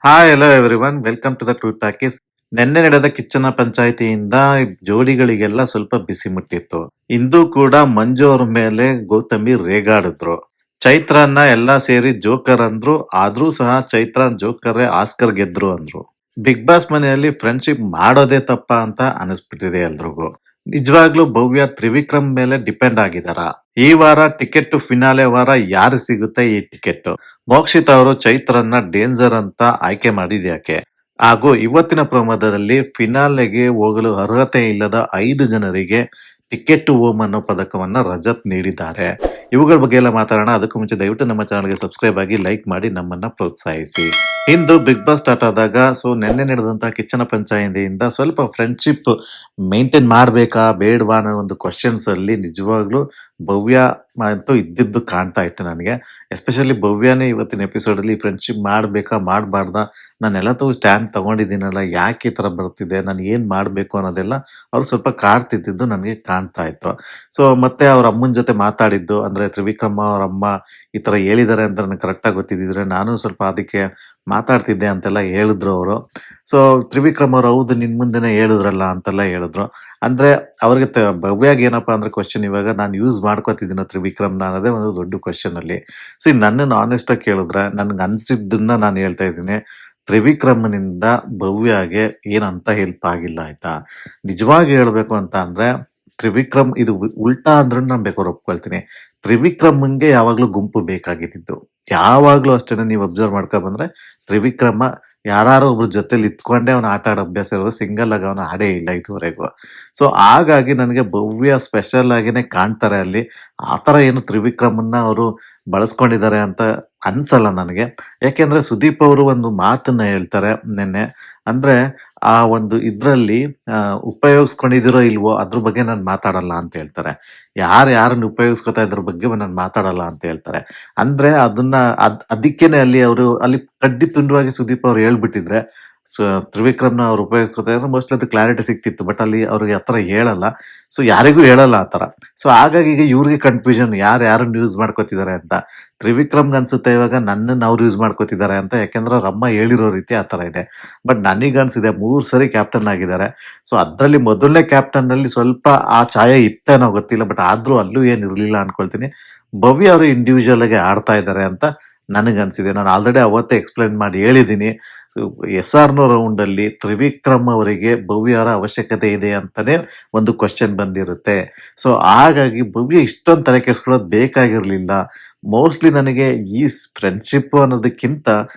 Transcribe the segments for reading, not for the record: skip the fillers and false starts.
Hi hello everyone welcome to the true talkies. ನಿನ್ನೆ ನಡೆದ ಕಿಚ್ಚನ ಪಂಚಾಯಿತಿಯಿಂದ ಜೋಡಿಗಳಿಗೆಲ್ಲ ಸ್ವಲ್ಪ ಬಿಸಿ ಮುಟ್ಟಿತ್ತು. ಇಂದು ಕೂಡ ಮಂಜು ಅವ್ರ ಮೇಲೆ ಗೌತಮಿ ರೇಗಾಡಿದ್ರು. ಚೈತ್ರನ್ನ ಎಲ್ಲ ಸೇರಿ ಜೋಕರ್ ಅಂದ್ರು. ಆದ್ರೂ ಸಹ ಚೈತ್ರ ಜೋಕರ್ ಆಸ್ಕರ್ ಗೆದ್ರು ಅಂದ್ರು. ಬಿಗ್ ಬಾಸ್ ಮನೆಯಲ್ಲಿ ಫ್ರೆಂಡ್ಶಿಪ್ ಮಾಡೋದೇ ತಪ್ಪ ಅಂತ ಅನಿಸ್ಬಿಟ್ಟಿದೆ ಎಲ್ರಿಗೂ. ನಿಜವಾಗ್ಲೂ ಭವ್ಯ ತ್ರಿವಿಕ್ರಮ್ ಮೇಲೆ ಡಿಪೆಂಡ್ ಆಗಿದಾರ. ಈ ವಾರ ಟಿಕೆಟ್ ಫಿನಾಲೆ ವಾರ ಯಾರು ಸಿಗುತ್ತೆ ಈ ಟಿಕೆಟ್? ಮೋಕ್ಷಿತ್ ಅವರು ಚೈತ್ರನ್ನ ಡೇಂಜರ್ ಅಂತ ಆಯ್ಕೆ ಮಾಡಿದ್ಯಾಕೆ? ಹಾಗೂ ಇವತ್ತಿನ ಪ್ರಮಾದದಲ್ಲಿ ಫಿನಾಲೆಗೆ ಹೋಗಲು ಅರ್ಹತೆ ಇಲ್ಲದ 5 ಜನರಿಗೆ ಟಿಕೆಟ್ ಹೋಮ್ ಅನ್ನೋ ಪದಕವನ್ನ ರಜತ್ ನೀಡಿದ್ದಾರೆ. ಇವುಗಳ ಬಗ್ಗೆ ಎಲ್ಲ ಮಾತಾಡೋಣ. ಅದಕ್ಕೂ ಮುಂಚೆ ದಯವಿಟ್ಟು ನಮ್ಮ ಚಾನಲ್ಗೆ ಸಬ್ಸ್ಕ್ರೈಬ್ ಆಗಿ ಲೈಕ್ ಮಾಡಿ ನಮ್ಮನ್ನ ಪ್ರೋತ್ಸಾಹಿಸಿ. ಇಂದು ಬಿಗ್ ಬಾಸ್ ಸ್ಟಾರ್ಟ್ ಆದಾಗ ನಿನ್ನೆ ನಡೆದಂತಹ ಕಿಚ್ಚನ ಪಂಚಾಯಿತಿಯಿಂದ ಸ್ವಲ್ಪ ಫ್ರೆಂಡ್ಶಿಪ್ ಮೇಂಟೈನ್ ಮಾಡ್ಬೇಕಾ ಬೇಡವಾ ಅನ್ನೋ ಒಂದು ಕ್ವಶನ್ಸ್ ಅಲ್ಲಿ ನಿಜವಾಗ್ಲೂ ಭವ್ಯ ಅಂತೂ ಇದ್ದಿದ್ದು ಕಾಣ್ತಾ ಇತ್ತು ನನಗೆ. ಎಸ್ಪೆಷಲಿ ಭವ್ಯನೇ ಇವತ್ತಿನ ಎಪಿಸೋಡ್ ಅಲ್ಲಿ ಫ್ರೆಂಡ್ಶಿಪ್ ಮಾಡ್ಬೇಕಾ ಮಾಡಬಾರ್ದಾ, ನಾನೆಲ್ಲದಕ್ಕೂ ಸ್ಟ್ಯಾಂಡ್ ತಗೊಂಡಿದ್ದೀನಲ್ಲ, ಯಾಕೆ ಈ ತರ ಬರ್ತಿದೆ, ನಾನು ಏನ್ ಮಾಡ್ಬೇಕು ಅನ್ನೋದೆಲ್ಲ ಅವ್ರು ಸ್ವಲ್ಪ ಕಾಡ್ತಿದ್ದು ನನಗೆ ಕಾಣ್ತಾ ಇತ್ತು. ಮತ್ತೆ ಅವ್ರ ಅಮ್ಮನ ಜೊತೆ ಮಾತಾಡಿದ್ದು ಅಂದ್ರೆ ತ್ರಿವಿಕ್ರಮ ಅವ್ರ ಅಮ್ಮ ಈ ತರ ಹೇಳಿದ್ದಾರೆ ಅಂತ ನನಗೆ ಕರೆಕ್ಟಾಗಿ ಗೊತ್ತಿದ್ದಿದ್ರೆ ನಾನು ಸ್ವಲ್ಪ ಅದಕ್ಕೆ ಮಾತಾಡ್ತಿದ್ದೆ ಅಂತೆಲ್ಲ ಹೇಳಿದ್ರು ಅವರು. ತ್ರಿವಿಕ್ರಮ್ ಅವ್ರು ಹೌದು ನಿನ್ ಮುಂದೆನೆ ಹೇಳಿದ್ರಲ್ಲ ಅಂತೆಲ್ಲ ಹೇಳಿದ್ರು. ಅಂದ್ರೆ ಅವ್ರಿಗೆ ಭವ್ಯಾಗ ಏನಪ್ಪಾ ಅಂದ್ರೆ ಕ್ವಶನ್, ಇವಾಗ ನಾನು ಯೂಸ್ ಮಾಡ್ಕೋತಿದ್ದೀನ ತ್ರಿವಿಕ್ರಮ್ನ ಅನ್ನೋದೇ ಒಂದು ದೊಡ್ಡ ಕ್ವಶನ್ ಅಲ್ಲಿ. ನನ್ನನ್ನು ಆನೆಸ್ಟ್ ಆಗಿ ಕೇಳಿದ್ರೆ ನನ್ಗೆ ಅನ್ಸಿದ್ದನ್ನ ನಾನು ಹೇಳ್ತಾ ಇದ್ದೀನಿ. ತ್ರಿವಿಕ್ರಮ್ನಿಂದ ಭವ್ಯಾಗೆ ಏನಂತ ಹೆಲ್ಪ್ ಆಗಿಲ್ಲ ಆಯ್ತಾ. ನಿಜವಾಗಿ ಹೇಳ್ಬೇಕು ಅಂತ ಅಂದ್ರೆ ತ್ರಿವಿಕ್ರಮ್ ಇದು ಉಲ್ಟಾ ಅಂದ್ರೂ ನಾನು ಬೇಕಾದ್ರೆ ಒಪ್ಕೊಳ್ತೀನಿ. ತ್ರಿವಿಕ್ರಮ್ಗೆ ಯಾವಾಗ್ಲೂ ಗುಂಪು ಬೇಕಾಗಿದ್ದು. ಯಾವಾಗ್ಲೂ ಅಷ್ಟೇನೆ, ನೀವು ಅಬ್ಸರ್ವ್ ಮಾಡ್ಕೊ ಬಂದ್ರೆ ತ್ರಿವಿಕ್ರಮ ಯಾರು ಒಬ್ರು ಜೊತೆಲಿ ಇತ್ಕೊಂಡೇ ಅವನ ಆಟ ಆಡೋ ಅಭ್ಯಾಸ ಇರೋದು, ಸಿಂಗಲ್ ಆಗಿ ಅವನು ಆಡೇ ಇಲ್ಲ ಇದುವರೆಗೂ. ಹಾಗಾಗಿ ನನಗೆ ಭವ್ಯ ಸ್ಪೆಷಲ್ ಆಗಿನೇ ಕಾಣ್ತಾರೆ ಅಲ್ಲಿ. ಆತರ ಏನು ತ್ರಿವಿಕ್ರಮನ್ನ ಅವರು ಬಳಸ್ಕೊಂಡಿದ್ದಾರೆ ಅಂತ ಅನ್ಸಲ್ಲ ನನಗೆ. ಯಾಕೆಂದ್ರೆ ಸುದೀಪ್ ಅವರು ಒಂದು ಮಾತನ್ನ ಹೇಳ್ತಾರೆ ನಿನ್ನೆ. ಅಂದ್ರೆ ಆ ಒಂದು ಇದ್ರಲ್ಲಿ ಉಪಯೋಗಿಸ್ಕೊಂಡಿದಿರೋ ಇಲ್ವೋ ಅದ್ರ ಬಗ್ಗೆ ನಾನು ಮಾತಾಡಲ್ಲ ಅಂತ ಹೇಳ್ತಾರೆ. ಯಾರನ್ನ ಉಪಯೋಗಿಸ್ಕೊತಾ ಇದ್ರ ಬಗ್ಗೆ ನಾನು ಮಾತಾಡಲ್ಲ ಅಂತ ಹೇಳ್ತಾರೆ. ಅಂದ್ರೆ ಅದನ್ನ ಅದಕ್ಕೇನೆ ಅಲ್ಲಿ ಕಡ್ಡಿ ತುಂಡವಾಗಿ ಸುದೀಪ್ ಅವ್ರು ಹೇಳ್ಬಿಟ್ಟಿದ್ರೆ ತ್ರಿವಿಕ್ರಮ್ನ ಅವ್ರು ಉಪಯೋಗಿಸ್ಕೊತಾ ಇದ್ರೆ ಮೋಸ್ಟ್ಲಿ ಅದು ಕ್ಲಾರಿಟಿ ಸಿಕ್ತಿತ್ತು. ಬಟ್ ಅಲ್ಲಿ ಅವ್ರಿಗೆ ಹತ್ರ ಹೇಳಲ್ಲ. ಯಾರಿಗೂ ಹೇಳಲ್ಲ ಆತರ. ಹಾಗಾಗಿ ಈಗ ಇವ್ರಿಗೆ ಕನ್ಫ್ಯೂಷನ್, ಯಾರನ್ನ ಯೂಸ್ ಮಾಡ್ಕೋತಿದ್ದಾರೆ ಅಂತ. ತ್ರಿವಿಕ್ರಮ್ಗೆ ಅನ್ಸುತ್ತೆ ಇವಾಗ ನನ್ನನ್ನು ಅವ್ರು ಯೂಸ್ ಮಾಡ್ಕೋತಿದ್ದಾರೆ ಅಂತ. ಯಾಕೆಂದ್ರೆ ಅವ್ರ ಅಮ್ಮ ಹೇಳಿರೋ ರೀತಿ ಆ ತರ ಇದೆ. ಬಟ್ ನನಗನ್ಸಿದೆ 3 ಸರಿ ಕ್ಯಾಪ್ಟನ್ ಆಗಿದ್ದಾರೆ. ಅದ್ರಲ್ಲಿ ಮೊದಲನೇ ಕ್ಯಾಪ್ಟನ್ ಅಲ್ಲಿ ಸ್ವಲ್ಪ ಆ ಛಾಯೆ ಇತ್ತೇನೋ ಗೊತ್ತಿಲ್ಲ. ಬಟ್ ಆದ್ರೂ ಅಲ್ಲೂ ಏನ್ ಇರ್ಲಿಲ್ಲ ಅನ್ಕೊಳ್ತೀನಿ. ಭವ್ಯ ಅವರು ಇಂಡಿವಿಜುವಲ್ ಆಗಿ ಆಡ್ತಾ ಇದ್ದಾರೆ ಅಂತ ನನಗನ್ಸಿದೆ. ನಾನು ಆಲ್ರೆಡಿ ಅವತ್ತೇ ಎಕ್ಸ್ಪ್ಲೈನ್ ಮಾಡಿ ಹೇಳಿದ್ದೀನಿ. SR ರೌಂಡ್ ಅಲ್ಲಿ ತ್ರಿವಿಕ್ರಮ್ ಅವರಿಗೆ ಭವ್ಯರ ಅವಶ್ಯಕತೆ ಇದೆ ಅಂತಾನೆ ಒಂದು ಕ್ವಶನ್ ಬಂದಿರುತ್ತೆ. ಹಾಗಾಗಿ ಭವ್ಯ ಇಷ್ಟೊಂದು ತಲೆ ಕೆಡಿಸ್ಕೊಳ್ಳೋದು ಬೇಕಾಗಿರ್ಲಿಲ್ಲ. ಮೋಸ್ಟ್ಲಿ ನನಗೆ ಈ ಫ್ರೆಂಡ್ಶಿಪ್ ಅನ್ನೋದಕ್ಕಿಂತ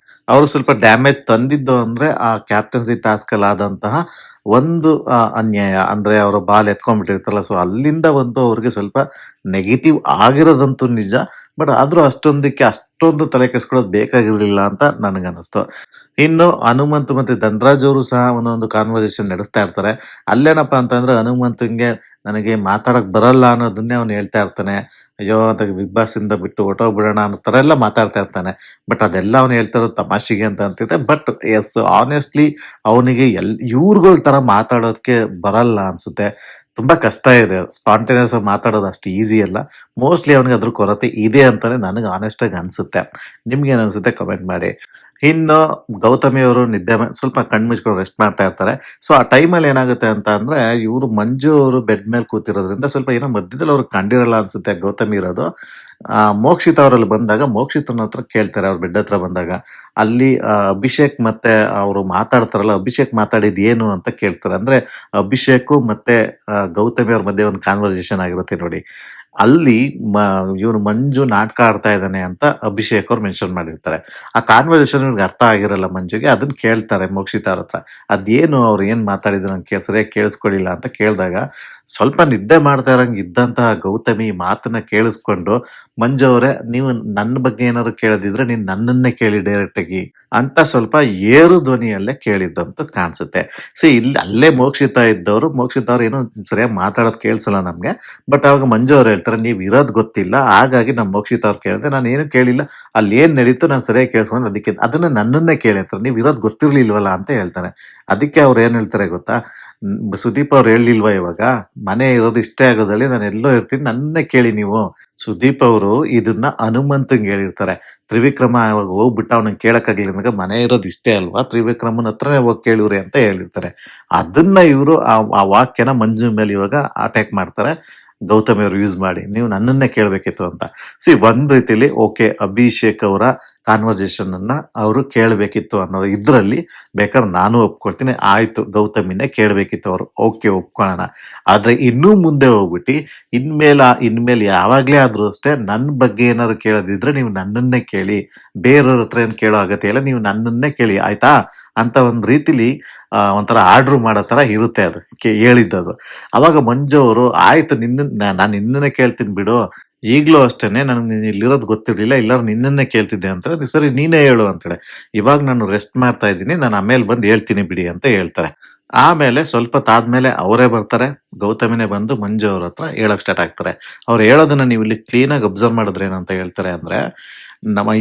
ಅವರು ಸ್ವಲ್ಪ ಡ್ಯಾಮೇಜ್ ತಂದಿದ್ದು ಅಂದ್ರೆ ಆ ಕ್ಯಾಪ್ಟನ್ಸಿ ಟಾಸ್ಕ್ ಅಲ್ಲಿ ಆದಂತಹ ಒಂದು ಅನ್ಯಾಯ. ಅಂದ್ರೆ ಅವರ ಬಾಲ್ ಎತ್ಕೊಂಡ್ಬಿಟ್ಟಿರ್ತಾರಲ್ಲ, ಅಲ್ಲಿಂದ ಒಂದು ಅವ್ರಿಗೆ ಸ್ವಲ್ಪ ನೆಗೆಟಿವ್ ಆಗಿರೋದಂತೂ ನಿಜ. ಬಟ್ ಆದ್ರೂ ಅಷ್ಟೊಂದು ತಲೆ ಕೆಡಿಸ್ಕೊಳ್ಳೋದು ಬೇಕಾಗಿರ್ಲಿಲ್ಲ ಅಂತ ನನಗನ್ನಿಸ್ತು. ಇನ್ನು ಹನುಮಂತ್ ಮತ್ತೆ ಧನರಾಜ್ ಅವರು ಸಹ ಒಂದೊಂದು ಕಾನ್ವರ್ಸೇಷನ್ ನಡೆಸ್ತಾ ಇರ್ತಾರೆ. ಅಲ್ಲೇನಪ್ಪಾ ಅಂತಂದ್ರೆ ಹನುಮಂತಂಗೆ ನನಗೆ ಮಾತಾಡಕ್ ಬರಲ್ಲ ಅನ್ನೋದನ್ನೇ ಅವ್ನು ಹೇಳ್ತಾ ಇರ್ತಾನೆ. ಅಯ್ಯೋ ಅಂತ ಬಿಗ್ ಬಾಸ್ ಇಂದ ಬಿಟ್ಟು ಹೊಟ್ಟೋಗ್ಬಿಡೋಣ ಅನ್ನೋ ತರ ಎಲ್ಲ ಮಾತಾಡ್ತಾ ಇರ್ತಾನೆ. ಬಟ್ ಅದೆಲ್ಲ ಅವ್ನು ಹೇಳ್ತಾ ಇರೋದು ತಮಾಷೆಗೆ ಅಂತ ಅಂತಿದೆ. ಬಟ್ ಎಸ್, ಆನೆಸ್ಟ್ಲಿ ಅವನಿಗೆ ಇವ್ರುಗಳ ತರ ಮಾತಾಡೋದಕ್ಕೆ ಬರಲ್ಲ ಅನ್ಸುತ್ತೆ. ತುಂಬಾ ಕಷ್ಟ ಇದೆ. ಸ್ಪಾಂಟೇನಿಯಸ್ ಆಗಿ ಮಾತಾಡೋದು ಅಷ್ಟು ಈಸಿ ಅಲ್ಲ. ಮೋಸ್ಟ್ಲಿ ಅವನಿಗೆ ಅದ್ರ ಕೊರತೆ ಇದೆ ಅಂತಾನೆ ನನಗೆ ಆನೆಸ್ಟ್ ಆಗಿ ಅನ್ಸುತ್ತೆ. ನಿಮ್ಗೆ ಏನ್ ಅನ್ಸುತ್ತೆ ಕಮೆಂಟ್ ಮಾಡಿ. ಇನ್ನು ಗೌತಮಿ ಅವರು ನಿದ್ದೆ ಸ್ವಲ್ಪ ಕಣ್ ಮುಚ್ಕೊಂಡು ರೆಸ್ಟ್ ಮಾಡ್ತಾ ಇರ್ತಾರೆ. ಆ ಟೈಮಲ್ಲಿ ಏನಾಗುತ್ತೆ ಅಂತ ಅಂದ್ರೆ ಇವರು ಮಂಜು ಅವರು ಬೆಡ್ ಮೇಲೆ ಕೂತಿರೋದ್ರಿಂದ ಸ್ವಲ್ಪ ಏನೋ ಮಧ್ಯದಲ್ಲಿ ಅವ್ರಿಗೆ ಕಂಡಿರಲ್ಲ ಅನ್ಸುತ್ತೆ ಗೌತಮಿ ಇರೋದು. ಮೋಕ್ಷಿತ್ ಅವರಲ್ಲಿ ಬಂದಾಗ ಮೋಕ್ಷಿತನ ಹತ್ರ ಕೇಳ್ತಾರೆ, ಅವ್ರ ಬೆಡ್ ಹತ್ರ ಬಂದಾಗ. ಅಲ್ಲಿ ಅಭಿಷೇಕ್ ಮತ್ತೆ ಅವರು ಮಾತಾಡ್ತಾರಲ್ಲ, ಅಭಿಷೇಕ್ ಮಾತಾಡಿದ್ ಏನು ಅಂತ ಕೇಳ್ತಾರೆ. ಅಂದ್ರೆ ಅಭಿಷೇಕ್ ಮತ್ತೆ ಗೌತಮಿ ಅವ್ರ ಮಧ್ಯೆ ಒಂದು ಕಾನ್ವರ್ಸೇಷನ್ ಆಗಿರುತ್ತೆ ನೋಡಿ. ಅಲ್ಲಿ ಇವನು ಮಂಜು ನಾಟಕ ಆಡ್ತಾ ಇದ್ದಾನೆ ಅಂತ ಅಭಿಷೇಕ್ ಅವ್ರು ಮೆನ್ಷನ್ ಮಾಡಿರ್ತಾರೆ. ಆ ಕಾನ್ವರ್ಸೇಷನ್ ಇವ್ರಿಗೆ ಅರ್ಥ ಆಗಿರಲ್ಲ ಮಂಜುಗೆ. ಅದನ್ನ ಕೇಳ್ತಾರೆ ಮೋಕ್ಷಿತ ಅವ್ರ ಹತ್ರ. ಅದೇನು ಅವ್ರು ಏನ್ ಮಾತಾಡಿದ್ರು ನಂಗೆ ಸರಿಯಾಗಿ ಕೇಳಿಸ್ಕೊಳ್ಳಿಲ್ಲ ಅಂತ ಕೇಳಿದಾಗ, ಸ್ವಲ್ಪ ನಿದ್ದೆ ಮಾಡ್ತಾ ಇರಂಗ್ ಇದ್ದಂತಹ ಗೌತಮಿ ಮಾತನ್ನ ಕೇಳಿಸ್ಕೊಂಡು, ಮಂಜು ಅವರೇ ನೀವು ನನ್ನ ಬಗ್ಗೆ ಏನಾದ್ರು ಕೇಳದಿದ್ರೆ ನೀನ್ ನನ್ನನ್ನೇ ಕೇಳಿ ಡೈರೆಕ್ಟ್ ಆಗಿ ಅಂತ ಸ್ವಲ್ಪ ಏರು ಧ್ವನಿಯಲ್ಲೇ ಕೇಳಿದ್ದಂತ ಕಾಣಿಸುತ್ತೆ. ಇಲ್ಲಿ ಅಲ್ಲೇ ಮೋಕ್ಷಿತ ಅವ್ರು ಏನೋ ಸರಿಯಾಗಿ ಮಾತಾಡೋದು ಕೇಳಿಸಲ್ಲ ನಮ್ಗೆ. ಬಟ್ ಅವಾಗ ಮಂಜು ಅವ್ರು ಹೇಳ್ತಾರೆ, ಹೇಳ್ತಾರೆ, ನೀವ್ ಇರೋದ್ ಗೊತ್ತಿಲ್ಲ, ಹಾಗಾಗಿ ನಮ್ ಮೋಕ್ಷಿತ್ ಅವ್ರು ಕೇಳಿದೆ, ನಾನು ಏನು ಕೇಳಿಲ್ಲ, ಅಲ್ಲಿ ಏನ್ ನಡೀತು ನಾನು ಸರಿಯಾಗಿ ಕೇಳಿಸ್ಕೊಂಡು ಅದಕ್ಕೆ ಅದನ್ನ ನನ್ನನ್ನೇ ಕೇಳಿ ಅಂತಾರೆ, ನೀವ್ ಇರೋದ್ ಗೊತ್ತಿರ್ಲಿಲ್ವಲ್ಲ ಅಂತ ಹೇಳ್ತಾರೆ. ಅದಕ್ಕೆ ಅವ್ರು ಏನ್ ಹೇಳ್ತಾರೆ ಗೊತ್ತಾ, ಸುದೀಪ್ ಅವ್ರು ಹೇಳಿಲ್ವಾ ಇವಾಗ, ಮನೆ ಇರೋದು ಇಷ್ಟೇ ಆಗೋದಲ್ಲಿ ನಾನು ಎಲ್ಲೋ ಇರ್ತೀನಿ, ನನ್ನೇ ಕೇಳಿ ನೀವು. ಸುದೀಪ್ ಅವರು ಇದನ್ನ ಹನುಮಂತಂಗ್ ಹೇಳಿರ್ತಾರೆ. ತ್ರಿವಿಕ್ರಮ ಅವಾಗ ಹೋಗ್ಬಿಟ್ಟು ಅವನನ್ನ ಕೇಳಕ್ಕಾಗ್ಲಿಲ್ಲ ಅಂದಾಗ, ಮನೆ ಇರೋದು ಇಷ್ಟೇ ಅಲ್ವಾ, ತ್ರಿವಿಕ್ರಮನ ಹತ್ರನೇ ಹೋಗಿ ಕೇಳಿವ್ರಿ ಅಂತ ಹೇಳಿರ್ತಾರೆ. ಅದನ್ನ ಇವರು ಆ ವಾಕ್ಯನ ಮಂಜು ಮೇಲೆ ಇವಾಗ ಅಟ್ಯಾಕ್ ಮಾಡ್ತಾರೆ, ಗೌತಮಿ ಅವರು ಯೂಸ್ ಮಾಡಿ, ನೀವು ನನ್ನನ್ನೇ ಕೇಳಬೇಕಿತ್ತು ಅಂತ. ಒಂದ್ ರೀತಿಲಿ ಓಕೆ, ಅಭಿಷೇಕ್ ಅವರ ಕಾನ್ವರ್ಸೇಷನ್ ಅನ್ನ ಅವರು ಕೇಳಬೇಕಿತ್ತು ಅನ್ನೋದು ಇದ್ರಲ್ಲಿ ಬೇಕಾದ್ರೆ ನಾನು ಒಪ್ಕೊಳ್ತೀನಿ, ಆಯ್ತು ಗೌತಮಿನೇ ಕೇಳಬೇಕಿತ್ತು ಅವರು, ಓಕೆ ಒಪ್ಕೊಳ್ಳೋಣ. ಆದ್ರೆ ಇನ್ನೂ ಮುಂದೆ ಹೋಗ್ಬಿಟ್ಟು ಇನ್ಮೇಲೆ ಯಾವಾಗ್ಲೇ ಆದ್ರೂ ಅಷ್ಟೇ ನನ್ನ ಬಗ್ಗೆ ಏನಾದ್ರು ಕೇಳೋದಿದ್ರೆ ನೀವು ನನ್ನನ್ನೇ ಕೇಳಿ, ಬೇರೆಯವ್ರ ಹತ್ರ ಏನ್ ಕೇಳೋ ಅಗತ್ಯ ಇಲ್ಲ, ನೀವು ನನ್ನನ್ನೇ ಕೇಳಿ ಆಯ್ತಾ ಅಂತ ಒಂದ್ ರೀತಿಲಿ ಒಂಥರ ಆರ್ಡ್ರ್ ಮಾಡೋ ತರ ಇರುತ್ತೆ ಅದು ಹೇಳಿದ್ದದು. ಅವಾಗ ಮಂಜು ಅವರು ಆಯ್ತು ನಾನು ನಿನ್ನನ್ನೇ ಕೇಳ್ತೀನಿ ಬಿಡು, ಈಗ್ಲೂ ಅಷ್ಟೇನೆ ನನಗೆ ನೀನ್ ಇಲ್ಲಿರೋದು ಗೊತ್ತಿರ್ಲಿಲ್ಲ, ಇಲ್ಲಾರು ನಿನ್ನನ್ನೇ ಕೇಳ್ತಿದ್ದೆ ಅಂತಾರೆ. ಸರಿ ನೀನೇ ಹೇಳು ಅಂತೇಳಿ, ಇವಾಗ ನಾನು ರೆಸ್ಟ್ ಮಾಡ್ತಾ ಇದ್ದೀನಿ, ನಾನು ಆಮೇಲೆ ಬಂದು ಹೇಳ್ತೀನಿ ಬಿಡಿ ಅಂತ ಹೇಳ್ತಾರೆ. ಆಮೇಲೆ ಸ್ವಲ್ಪ ತಾದ್ಮೇಲೆ ಅವರೇ ಬರ್ತಾರೆ, ಗೌತಮಿನೇ ಬಂದು ಮಂಜು ಅವ್ರ ಹತ್ರ ಹೇಳಕ್ ಸ್ಟಾರ್ಟ್ ಆಗ್ತಾರೆ. ಅವ್ರು ಹೇಳೋದನ್ನ ನೀವು ಇಲ್ಲಿ ಕ್ಲೀನ್ ಆಗಿ ಅಬ್ಸರ್ವ್ ಮಾಡಿದ್ರೆ ಏನಂತ ಹೇಳ್ತಾರೆ ಅಂದ್ರೆ,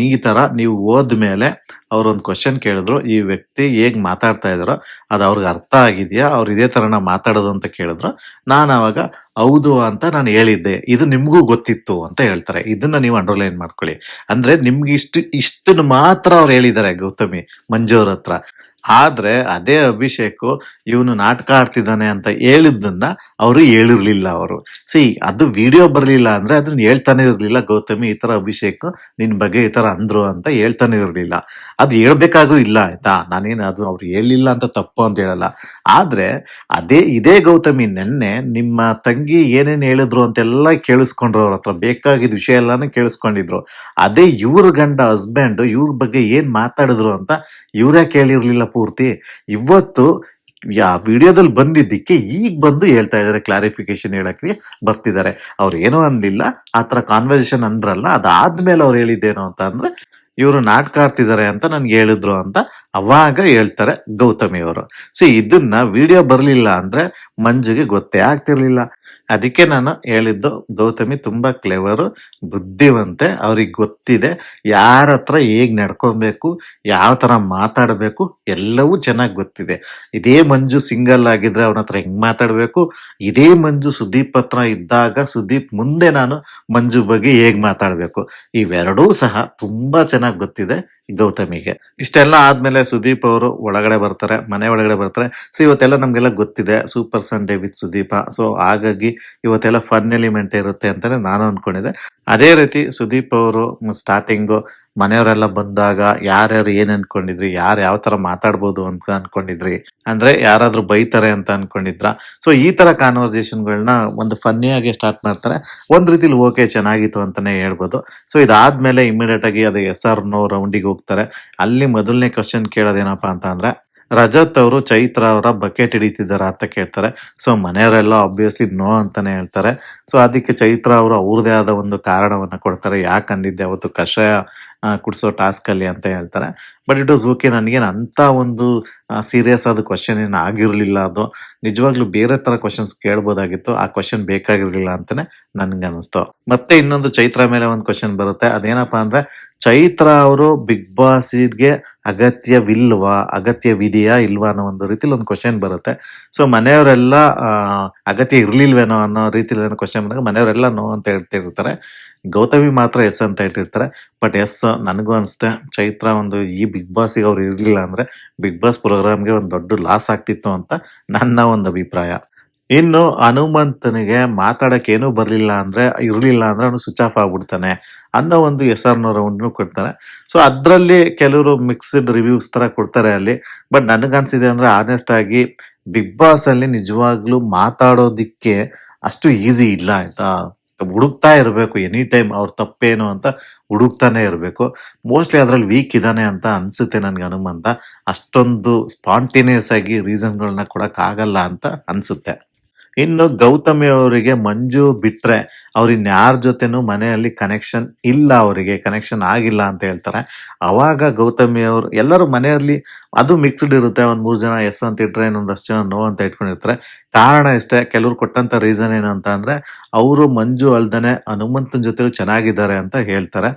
ಈ ತರ ನೀವು ಹೋದ್ಮೇಲೆ ಅವ್ರೊಂದು ಕ್ವಶನ್ ಕೇಳಿದ್ರು, ಈ ವ್ಯಕ್ತಿ ಹೇಗ್ ಮಾತಾಡ್ತಾ ಇದಾರೋ ಅದು ಅವ್ರಿಗೆ ಅರ್ಥ ಆಗಿದ್ಯಾ, ಅವ್ರು ಇದೇ ತರನ ಮಾತಾಡೋದು ಅಂತ ಕೇಳಿದ್ರು, ನಾನು ಅವಾಗ ಹೌದು ಅಂತ ನಾನು ಹೇಳಿದ್ದೆ, ಇದು ನಿಮ್ಗೂ ಗೊತ್ತಿತ್ತು ಅಂತ ಹೇಳ್ತಾರೆ. ಇದನ್ನ ನೀವು ಅಂಡರ್ಲೈನ್ ಮಾಡ್ಕೊಳ್ಳಿ. ಅಂದ್ರೆ ನಿಮ್ಗೆ ಇಷ್ಟನ್ನು ಮಾತ್ರ ಅವ್ರು ಹೇಳಿದ್ದಾರೆ ಗೌತಮಿ ಮಂಜು ಅವ್ರ ಹತ್ರ. ಆದ್ರೆ ಅದೇ ಅಭಿಷೇಕ್ ಇವನು ನಾಟಕ ಆಡ್ತಿದ್ದಾನೆ ಅಂತ ಹೇಳಿದ್ದನ್ನ ಅವರು ಹೇಳಿರ್ಲಿಲ್ಲ. ಅವರು ಅದು ವಿಡಿಯೋ ಬರ್ಲಿಲ್ಲ ಅಂದ್ರೆ ಅದನ್ನ ಹೇಳ್ತಾನೆ ಇರ್ಲಿಲ್ಲ, ಗೌತಮಿ ಈ ತರ ಅಭಿಷೇಕ್ ನಿನ್ ಬಗ್ಗೆ ಈ ತರ ಅಂದ್ರು ಅಂತ ಹೇಳ್ತಾನೆ ಇರ್ಲಿಲ್ಲ. ಅದು ಹೇಳ್ಬೇಕಾಗೂ ಇಲ್ಲ ಆಯ್ತಾ, ನಾನೇನು ಅದು ಅವ್ರು ಹೇಳಿಲ್ಲ ಅಂತ ತಪ್ಪು ಅಂತ ಹೇಳಲ್ಲ. ಆದ್ರೆ ಇದೇ ಗೌತಮಿ ನೆನ್ನೆ ನಿಮ್ಮ ತಂಗಿ ಏನೇನ್ ಹೇಳಿದ್ರು ಅಂತೆಲ್ಲ ಕೇಳಿಸ್ಕೊಂಡ್ರು, ಅವ್ರ ಹತ್ರ ಬೇಕಾಗಿದ್ದ ವಿಷಯ ಎಲ್ಲಾನು ಕೇಳಿಸ್ಕೊಂಡಿದ್ರು. ಅದೇ ಇವ್ರ ಗಂಡ ಹಸ್ಬೆಂಡ್ ಇವ್ರ ಬಗ್ಗೆ ಏನ್ ಮಾತಾಡಿದ್ರು ಅಂತ ಇವ್ರೇ ಕೇಳಿರ್ಲಿಲ್ಲ ಪೂರ್ತಿ. ಇವತ್ತು ವಿಡಿಯೋದಲ್ಲಿ ಬಂದಿದ್ದಕ್ಕೆ ಈಗ ಬಂದು ಹೇಳ್ತಾ ಇದಾರೆ, ಕ್ಲಾರಿಫಿಕೇಶನ್ ಹೇಳಕ್ಕೆ ಬರ್ತಿದ್ದಾರೆ. ಅವ್ರು ಏನೋ ಅನ್ಲಿಲ್ಲ, ಆತರ ಕಾನ್ವರ್ಸೇಷನ್ ಅಂದ್ರಲ್ಲ, ಅದಾದ್ಮೇಲೆ ಅವ್ರು ಹೇಳಿದ್ದೇನು ಅಂತ ಅಂದ್ರೆ, ಇವರು ನಾಟಕ ಆಡ್ತಿದ್ದಾರೆ ಅಂತ ನನ್ಗೆ ಹೇಳಿದ್ರು ಅಂತ ಅವಾಗ ಹೇಳ್ತಾರೆ ಗೌತಮಿ ಅವರು. ಇದನ್ನ ವಿಡಿಯೋ ಬರ್ಲಿಲ್ಲ ಅಂದ್ರೆ ಮಂಜುಗೆ ಗೊತ್ತೇ ಆಗ್ತಿರ್ಲಿಲ್ಲ. ಅದಕ್ಕೆ ನಾನು ಹೇಳಿದ್ದು, ಗೌತಮಿ ತುಂಬಾ ಕ್ಲೆವರು, ಬುದ್ಧಿವಂತೆ, ಅವ್ರಿಗೆ ಗೊತ್ತಿದೆ ಯಾರ ಹತ್ರ ಹೇಗ್ ನಡ್ಕೊಬೇಕು, ಯಾವ ತರ ಮಾತಾಡಬೇಕು ಎಲ್ಲವೂ ಚೆನ್ನಾಗಿ ಗೊತ್ತಿದೆ. ಇದೇ ಮಂಜು ಸಿಂಗಲ್ ಆಗಿದ್ರೆ ಅವನ ಹತ್ರ ಹೆಂಗ್ ಮಾತಾಡ್ಬೇಕು, ಇದೇ ಮಂಜು ಸುದೀಪ್ ಹತ್ರ ಇದ್ದಾಗ ಸುದೀಪ್ ಮುಂದೆ ನಾನು ಮಂಜು ಬಗ್ಗೆ ಹೇಗ್ ಮಾತಾಡ್ಬೇಕು, ಇವೆರಡೂ ಸಹ ತುಂಬಾ ಚೆನ್ನಾಗಿ ಗೊತ್ತಿದೆ ಗೌತಮಿಗೆ. ಇಷ್ಟೆಲ್ಲ ಆದ್ಮೇಲೆ ಸುದೀಪ್ ಅವರು ಒಳಗಡೆ ಬರ್ತಾರೆ, ಮನೆ ಒಳಗಡೆ ಬರ್ತಾರೆ. ಇವತ್ತೆಲ್ಲ ನಮ್ಗೆಲ್ಲ ಗೊತ್ತಿದೆ ಸೂಪರ್ ಸಂಡೇ ವಿತ್ ಸುದೀಪ. ಹಾಗಾಗಿ ಇವತ್ತೆಲ್ಲ ಫನ್ ಎಲಿಮೆಂಟ್ ಇರುತ್ತೆ ಅಂತಾನೆ ನಾನು ಅನ್ಕೊಂಡಿದ್ದೆ. ಅದೇ ರೀತಿ ಸುದೀಪ್ ಅವರು ಸ್ಟಾರ್ಟಿಂಗು ಮನೆಯವರೆಲ್ಲ ಬಂದಾಗ ಯಾರ್ಯಾರು ಏನ್ ಅನ್ಕೊಂಡಿದ್ರಿ, ಯಾರು ಯಾವ ತರ ಮಾತಾಡ್ಬೋದು ಅಂತ ಅನ್ಕೊಂಡಿದ್ರಿ, ಅಂದ್ರೆ ಯಾರಾದ್ರೂ ಬೈತಾರೆ ಅಂತ ಅನ್ಕೊಂಡಿದ್ರ. ಈ ತರ ಕಾನ್ವರ್ಸೇಷನ್ಗಳನ್ನ ಒಂದು ಫನ್ನಿಯಾಗಿ ಸ್ಟಾರ್ಟ್ ಮಾಡ್ತಾರೆ. ಒಂದ್ ರೀತಿಲಿ ಓಕೆ, ಚೆನ್ನಾಗಿತ್ತು ಅಂತಾನೆ ಹೇಳ್ಬೋದು. ಇದಾದ್ಮೇಲೆ ಇಮಿಡಿಯೇಟ್ ಆಗಿ ಅದು SR ನೋ ರೌಂಡಿಗೆ ಹೋಗ್ತಾರೆ. ಅಲ್ಲಿ ಮೊದಲನೇ ಕ್ವಶನ್ ಕೇಳೋದೇನಪ್ಪಾ ಅಂತ ಅಂದ್ರೆ, ರಜತ್ ಅವರು ಚೈತ್ರ ಅವರ ಬಕೆಟ್ ಹಿಡಿತಿದ್ದಾರ ಅಂತ ಕೇಳ್ತಾರೆ. ಮನೆಯವರೆಲ್ಲ ಆಬ್ವಿಯಸ್ಲಿ ನೋ ಅಂತಾನೆ ಹೇಳ್ತಾರೆ. ಅದಕ್ಕೆ ಚೈತ್ರ ಅವರು ಅವ್ರದೇ ಆದ ಒಂದು ಕಾರಣವನ್ನ ಕೊಡ್ತಾರೆ, ಯಾಕೆ ಅಂದಿದ್ದೆ ಅವತ್ತು ಕಷಾಯ ಕುಡಿಸೋ ಟಾಸ್ಕ್ ಅಲ್ಲಿ ಅಂತ ಹೇಳ್ತಾರೆ. ಬಟ್ ಇಟ್ ವಾಸ್ ಓಕೆ, ನನಗೇನು ಅಂತ ಒಂದು ಸೀರಿಯಸ್ ಆದ ಕ್ವಶನ್ ಏನು ಆಗಿರ್ಲಿಲ್ಲ. ಅದು ನಿಜವಾಗ್ಲೂ ಬೇರೆ ತರ ಕ್ವಶನ್ಸ್ ಕೇಳ್ಬೋದಾಗಿತ್ತು, ಆ ಕ್ವಶನ್ ಬೇಕಾಗಿರ್ಲಿಲ್ಲ ಅಂತಾನೆ ನನ್ಗೆ ಅನಿಸ್ತು. ಮತ್ತೆ ಇನ್ನೊಂದು ಚೈತ್ರ ಮೇಲೆ ಒಂದು ಕ್ವಶನ್ ಬರುತ್ತೆ, ಅದೇನಪ್ಪಾ ಅಂದ್ರೆ, ಚೈತ್ರ ಅವರು ಬಿಗ್ ಬಾಸ್ಗೆ ಅಗತ್ಯವಿದೆಯಾ ಇಲ್ವಾ ಅನ್ನೋ ಒಂದು ರೀತಿಲಿ ಒಂದು ಕ್ವಶನ್ ಬರುತ್ತೆ. ಮನೆಯವರೆಲ್ಲ ಅಗತ್ಯ ಇರ್ಲಿಲ್ವೇನೋ ಅನ್ನೋ ರೀತಿಲಿ ಕ್ವಶನ್ ಬಂದಾಗ ಮನೆಯವರೆಲ್ಲ ನೋ ಅಂತ ಹೇಳ್ತಿರ್ತಾರೆ. ಗೌತಮಿ ಮಾತ್ರ ಎಸ್ ಅಂತ ಹೇಳ್ತಿರ್ತಾರೆ. ಬಟ್ ಎಸ್, ನನಗೂ ಅನ್ಸುತ್ತೆ ಚೈತ್ರ ಈ ಬಿಗ್ ಬಾಸ್ಗೆ ಅವ್ರು ಇರ್ಲಿಲ್ಲ ಅಂದ್ರೆ ಬಿಗ್ ಬಾಸ್ ಪ್ರೋಗ್ರಾಮ್ಗೆ ಒಂದು ದೊಡ್ಡ ಲಾಸ್ ಆಗ್ತಿತ್ತು ಅಂತ ನನ್ನ ಒಂದು ಅಭಿಪ್ರಾಯ. ಇನ್ನು ಹನುಮಂತನಿಗೆ ಮಾತಾಡಕ್ಕೆ ಏನೂ ಇರ್ಲಿಲ್ಲ ಅಂದ್ರೆ ಅವನು ಸ್ವಿಚ್ ಆಫ್ ಆಗ್ಬಿಡ್ತಾನೆ ಅನ್ನೋ ಒಂದು SR ನೋ ರೌಂಡ್ ಕೊಡ್ತಾರೆ. ಅದ್ರಲ್ಲಿ ಕೆಲವರು ಮಿಕ್ಸ್ಡ್ ರಿವ್ಯೂಸ್ ತರ ಕೊಡ್ತಾರೆ ಅಲ್ಲಿ. ಬಟ್ ನನಗನ್ಸಿದೆ ಅಂದ್ರೆ, ಆನೆಸ್ಟ್ ಆಗಿ ಬಿಗ್ ಬಾಸ್ ಅಲ್ಲಿ ನಿಜವಾಗ್ಲೂ ಮಾತಾಡೋದಿಕ್ಕೆ ಅಷ್ಟು ಈಸಿ ಇಲ್ಲ ಆಯ್ತಾ. ಹುಡುಕ್ತಾ ಇರ್ಬೇಕು ಎನಿ ಟೈಮ್ ಅವ್ರ ತಪ್ಪೇನು ಅಂತ ಹುಡುಕ್ತಾನೆ ಇರ್ಬೇಕು. ಮೋಸ್ಟ್ಲಿ ಅದ್ರಲ್ಲಿ ವೀಕ್ ಇದಾನೆ ಅಂತ ಅನ್ಸುತ್ತೆ ನನ್ಗೆ ಹನುಮಂತ. ಅಷ್ಟೊಂದು ಸ್ಪಾಂಟೇನಿಯಸ್ ಆಗಿ ರೀಸನ್ಗಳನ್ನ ಕೊಡಕ್ ಆಗಲ್ಲ ಅಂತ ಅನ್ಸುತ್ತೆ. ಇನ್ನು ಗೌತಮಿ ಅವರಿಗೆ ಮಂಜು ಬಿಟ್ರೆ ಅವ್ರಿನ್ಯಾರ ಜೊತೆನೂ ಮನೆಯಲ್ಲಿ ಕನೆಕ್ಷನ್ ಇಲ್ಲ, ಅವರಿಗೆ ಕನೆಕ್ಷನ್ ಆಗಿಲ್ಲ ಅಂತ ಹೇಳ್ತಾರೆ. ಅವಾಗ ಗೌತಮಿ ಅವರು ಎಲ್ಲರೂ ಮನೆಯಲ್ಲಿ ಅದು ಮಿಕ್ಸ್ಡ್ ಇರುತ್ತೆ. ಒಂದ್ 3 ಜನ ಎಸ್ ಅಂತ ಇಟ್ರೆ ಇನ್ನೊಂದಷ್ಟು ಜನ ನೋ ಅಂತ ಇಟ್ಕೊಂಡಿರ್ತಾರೆ. ಕಾರಣ ಇಷ್ಟೇ, ಕೆಲವ್ರು ಕೊಟ್ಟಂತ ರೀಸನ್ ಏನು ಅಂತ ಅಂದ್ರೆ ಅವರು ಮಂಜು ಅಲ್ದನೆ ಹನುಮಂತನ ಜೊತೆಲೂ ಚೆನ್ನಾಗಿದ್ದಾರೆ ಅಂತ ಹೇಳ್ತಾರೆ.